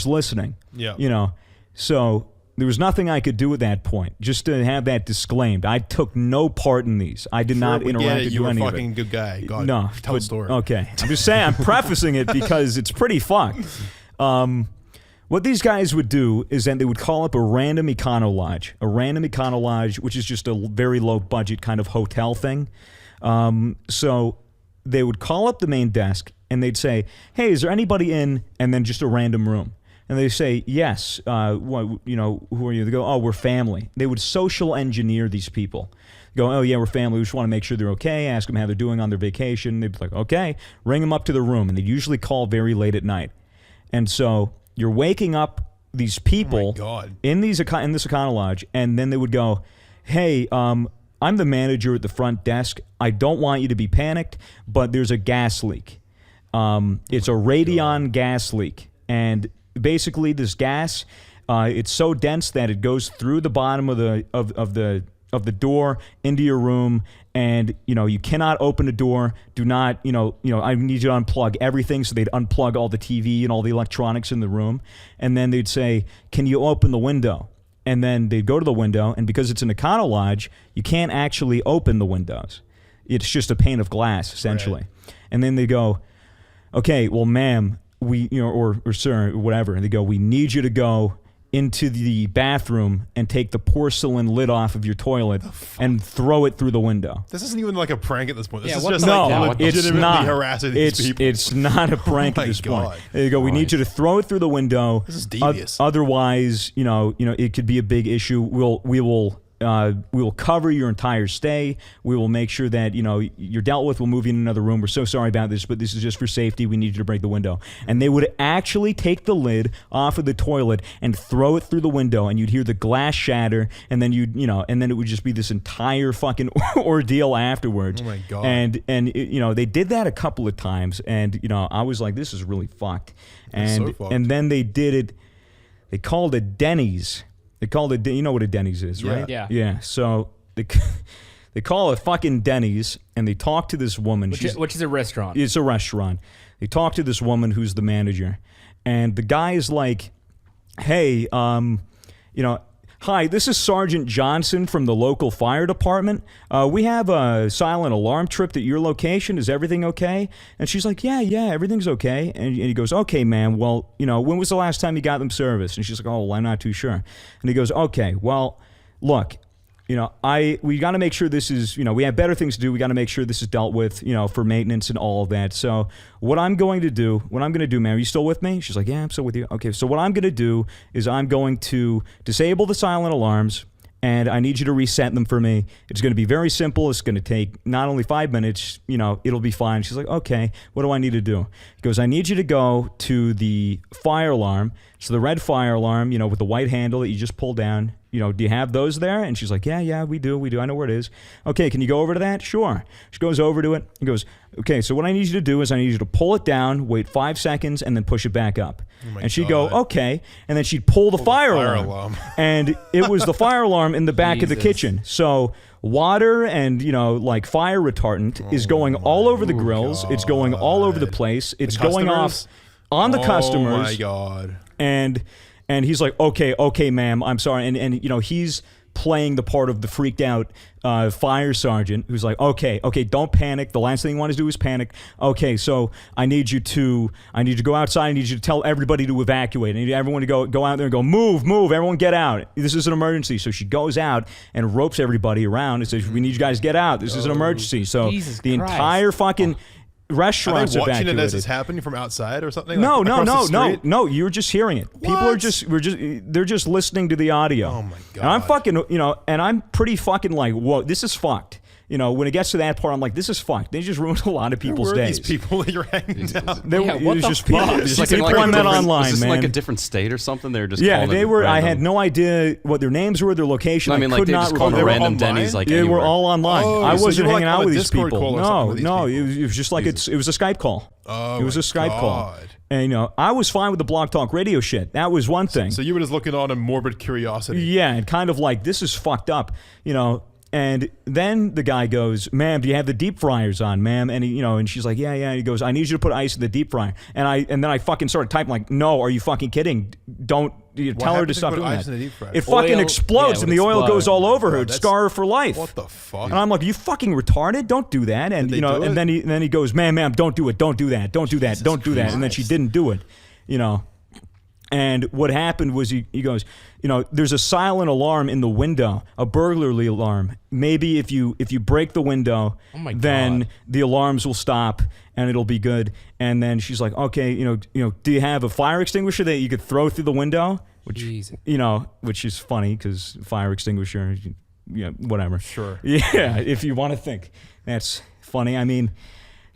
listening. Yeah. So there was nothing I could do at that point. Just to have that disclaimed, I took no part in these. I did not interact or You do were a any of fucking it. good guy. God, No, tell the story. Okay, I'm just saying. I'm prefacing it because it's pretty fucked. What these guys would do is then they would call up a random Econo Lodge, which is just a very low budget kind of hotel thing. So they would call up the main desk and they'd say, "Hey, is there anybody in?" And then just a random room. And they say, "Yes." Who are you? They go, "Oh, we're family." They would social engineer these people. Go, "Oh yeah, we're family. We just want to make sure they're okay." Ask them how they're doing on their vacation. They'd be like, "Okay." Ring them up to the room, and they'd usually call very late at night. And so you're waking up these people God. in this Econo Lodge, and then they would go, "Hey, I'm the manager at the front desk. I don't want you to be panicked, but there's a gas leak. It's a Radion gas leak, and basically this gas, it's so dense that it goes through the bottom of the door into your room, and you cannot open the door. Do not, I need you to unplug everything." So they'd unplug all the TV and all the electronics in the room, and then they'd say, "Can you open the window?" And then they'd go to the window, and because it's an Econo Lodge, you can't actually open the windows. It's just a pane of glass, essentially. Right. And then they go, "Okay, well, ma'am, or sir, or whatever," and they go, "We need you to go into the bathroom and take the porcelain lid off of your toilet and throw it through the window." This isn't even like a prank at this point. This is what just legitimately harassing these people. It's not a prank at this point. There you go. We need you to throw it through the window. This is devious. Otherwise, it could be a big issue. We will cover your entire stay. We will make sure that you're dealt with. We'll move you in another room. We're so sorry about this, but this is just for safety. We need you to break the window." And they would actually take the lid off of the toilet and throw it through the window, and you'd hear the glass shatter, and then and then it would just be this entire fucking ordeal afterwards. Oh my God. And they did that a couple of times, and I was like, this is really fucked. And so fucked. And then they did it. They called it Denny's. They called it, you know what a Denny's is, right? Yeah. Yeah. So they call it fucking Denny's, and they talk to this woman. Which is a restaurant. It's a restaurant. They talk to this woman who's the manager, and the guy is like, "Hey, hi, this is Sergeant Johnson from the local fire department. We have a silent alarm trip at your location. Is everything okay?" And she's like, yeah, everything's okay. And he goes, "Okay, ma'am, well, when was the last time you got them serviced?" And she's like, "Oh, well, I'm not too sure." And he goes, "Okay, well, look, we got to make sure this is, we have better things to do. We got to make sure this is dealt with, for maintenance and all of that. So what I'm going to do, ma'am, are you still with me?" She's like, "Yeah, I'm still with you." "Okay, so what I'm going to do is I'm going to disable the silent alarms, and I need you to reset them for me. It's going to be very simple. It's going to take not only 5 minutes, it'll be fine." She's like, "Okay, what do I need to do?" He goes, "I need you to go to the fire alarm. So the red fire alarm, with the white handle that you just pull down. Do you have those there?" And she's like, yeah, we do. I know where it is." "Okay, can you go over to that?" "Sure." She goes over to it. He goes, "Okay, so what I need you to do is I need you to pull it down, wait 5 seconds, and then push it back up." And she'd go, "Okay." And then she'd pull the fire alarm. And it was the fire alarm in the back of the kitchen. So water and, like fire retardant is going all over the grills. It's going all over the place. It's going off on the customers. Oh my God. And he's like, okay, ma'am, I'm sorry. And he's playing the part of the freaked out fire sergeant who's like, okay, don't panic. The last thing you want to do is panic. "Okay, so I need you to go outside. I need you to tell everybody to evacuate. I need everyone to go out there and go, move, everyone get out. This is an emergency." So she goes out and ropes everybody around and says, "We need you guys to get out. This is an emergency." So Jesus the Christ. entire fucking restaurants Are they watching evacuated. it as it's happening from outside or something? No, Like, no. You're just hearing it. People are they're just listening to the audio. Oh my God. And I'm fucking, and I'm pretty fucking like, whoa, this is fucked. When it gets to that part, I'm like, this is fucked. They just ruined a lot of people's Where are days. these people that you're hanging down? It was just fuck? people. Is Just this people I met online, was this man. like a different state or something? They were just Yeah, calling they it were. I random. had no idea what their names were, their location. No, I mean, like could they not just called recall. a random online? Denny's like They were anywhere. all online. Oh, I so wasn't you were, hanging like, out on a with these Discord people. call or something with these No, people? it was just like it was a Skype call. Oh, it was a Skype call. God. And I was fine with the Blog Talk Radio shit. That was one thing. So you were just looking on in morbid curiosity. Yeah, and kind of like, this is fucked up, And then the guy goes, "Ma'am, do you have the deep fryers on, ma'am?" And and she's like, yeah. And he goes, "I need you to put ice in the deep fryer." And then I fucking started typing like, "No, are you fucking kidding? Don't tell her to happens if stop you put doing ice that." in the deep fryer? It fucking Oil- explodes yeah, and it the would oil explode. goes all over her. Bro, It'd that's- scar her for life. What the fuck? And I'm like, "You fucking retarded? Don't do that." And Did they do and it? then he goes, "Ma'am, don't do it. Don't do that. Don't do that. Don't do that." And then she Christ. didn't do it. And what happened was he goes, "There's a silent alarm in the window, a burglary alarm. Maybe if you break the window, Oh my then God. the alarms will stop and it'll be good." And then she's like, "Okay, do you have a fire extinguisher that you could throw through the window?" Which Jesus. which is funny because fire extinguisher, whatever. Sure. Yeah, if you want to think that's funny. I mean,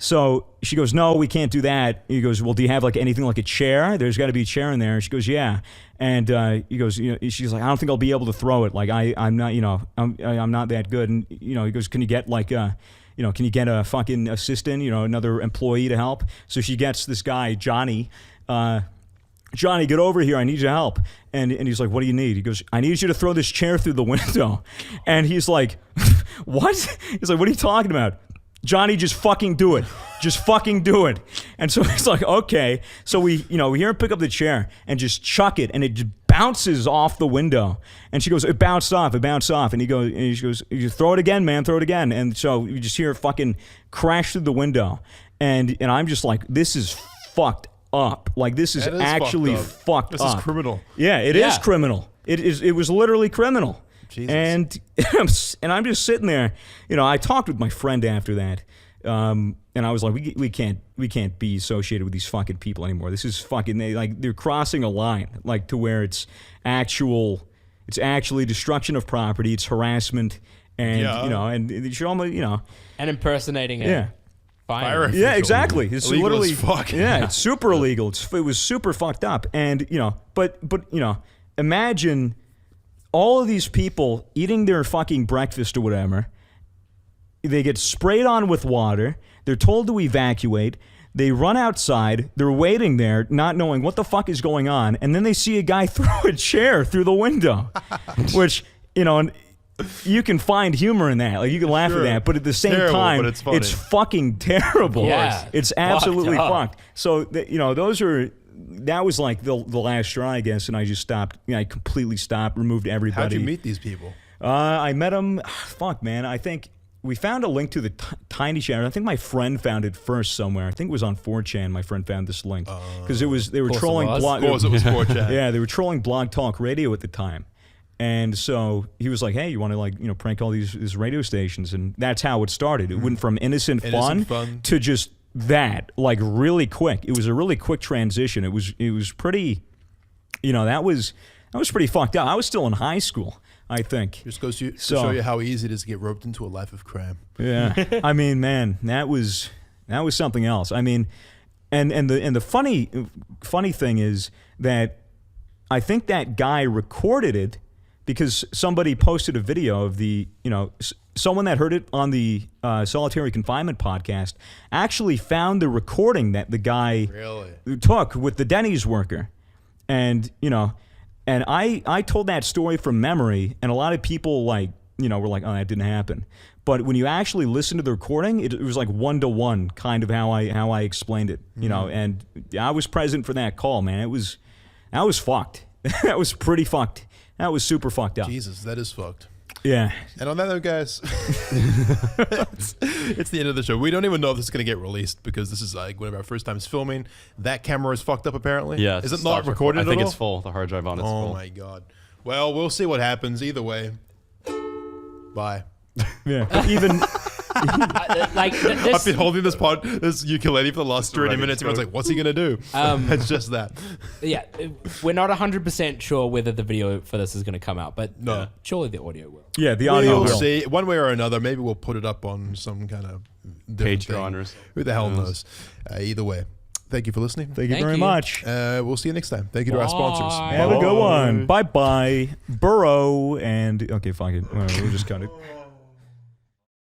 So she goes, no, we can't do that. He goes, well, do you have like anything like a chair? There's got to be a chair in there. And she goes, yeah. And he goes, she's like, I don't think I'll be able to throw it. Like I'm not, I'm not that good. And he goes, can you get like can you get a fucking assistant, another employee to help? So she gets this guy, Johnny. Johnny, get over here. I need your help. And he's like, what do you need? He goes, I need you to throw this chair through the window. And he's like, what? He's like, what are you talking about? Johnny, just fucking do it. Just fucking do it. And so he's like, okay. So we hear him pick up the chair and just chuck it, and it just bounces off the window. And she goes, it bounced off. And she goes, you throw it again, man, throw it again. And so you just hear it fucking crash through the window. And I'm just like, this is fucked up. Like, this is actually fucked up. This is criminal. Yeah, it is criminal. It was literally criminal. Jesus. And I'm just sitting there. I talked with my friend after that, and I was like, we can't be associated with these fucking people anymore. This is fucking they're crossing a line, like, to where it's actually destruction of property, it's harassment, and and it should almost and impersonating it. Yeah. Fire official. Yeah, exactly. It's illegal literally as fuck. Yeah, it's super illegal. It was super fucked up, and but imagine all of these people eating their fucking breakfast or whatever. They get sprayed on with water. They're told to evacuate. They run outside. They're waiting there, not knowing what the fuck is going on. And then they see a guy throw a chair through the window, which, you can find humor in that. Like, you can laugh at that. But at the same time, but it's funny. It's fucking terrible. Yeah, it's absolutely fucked. So, that was like the last straw, I guess, and I just stopped. I completely stopped, removed everybody. How'd you meet these people? I met them. Fuck, man. I think we found a link to the Tiny Chat. I think my friend found it first somewhere. I think it was on 4chan. My friend found this link because they were trolling blog. Of course, it was 4chan. Yeah, they were trolling Blog Talk Radio at the time. And so he was like, hey, you want to prank all these radio stations? And that's how it started. It went from innocent fun to just that, like, really quick. It was a really quick transition. It was pretty, that was pretty fucked up. I was still in high school, I think. Just goes to show you how easy it is to get roped into a life of crime. Yeah. I mean, man, that was something else. I mean, and the funny thing is that I think that guy recorded it because somebody posted a video of someone that heard it on the Solitary Confinement podcast actually found the recording that the guy took with the Denny's worker. And, and I told that story from memory, and a lot of people were like, oh, that didn't happen. But when you actually listen to the recording, it was like 1-to-1 kind of how I explained it, and I was present for that call, man. That was fucked. That was pretty fucked. That was super fucked up. Jesus, that is fucked. Yeah. And on that note, guys, it's the end of the show. We don't even know if this is going to get released because this is like one of our first times filming. That camera is fucked up, apparently. Yeah. Is it not recorded at all? I think it's full. The hard drive on it's full. Oh, my God. Well, we'll see what happens. Either way, bye. Yeah. Even... I've been holding this ukulele for the last 30 minutes. Everyone's like, what's he going to do? It's just that. Yeah, we're not 100% sure whether the video for this is going to come out, but no. Surely the audio will. Yeah, the audio will. We'll see. One way or another, maybe we'll put it up on some kind of Patreon or who the hell knows? Either way, thank you for listening. Thank you very much. We'll see you next time. Thank you to our sponsors. Have a good one. Bye-bye. Burrow and... Okay, fine. We'll just cut it.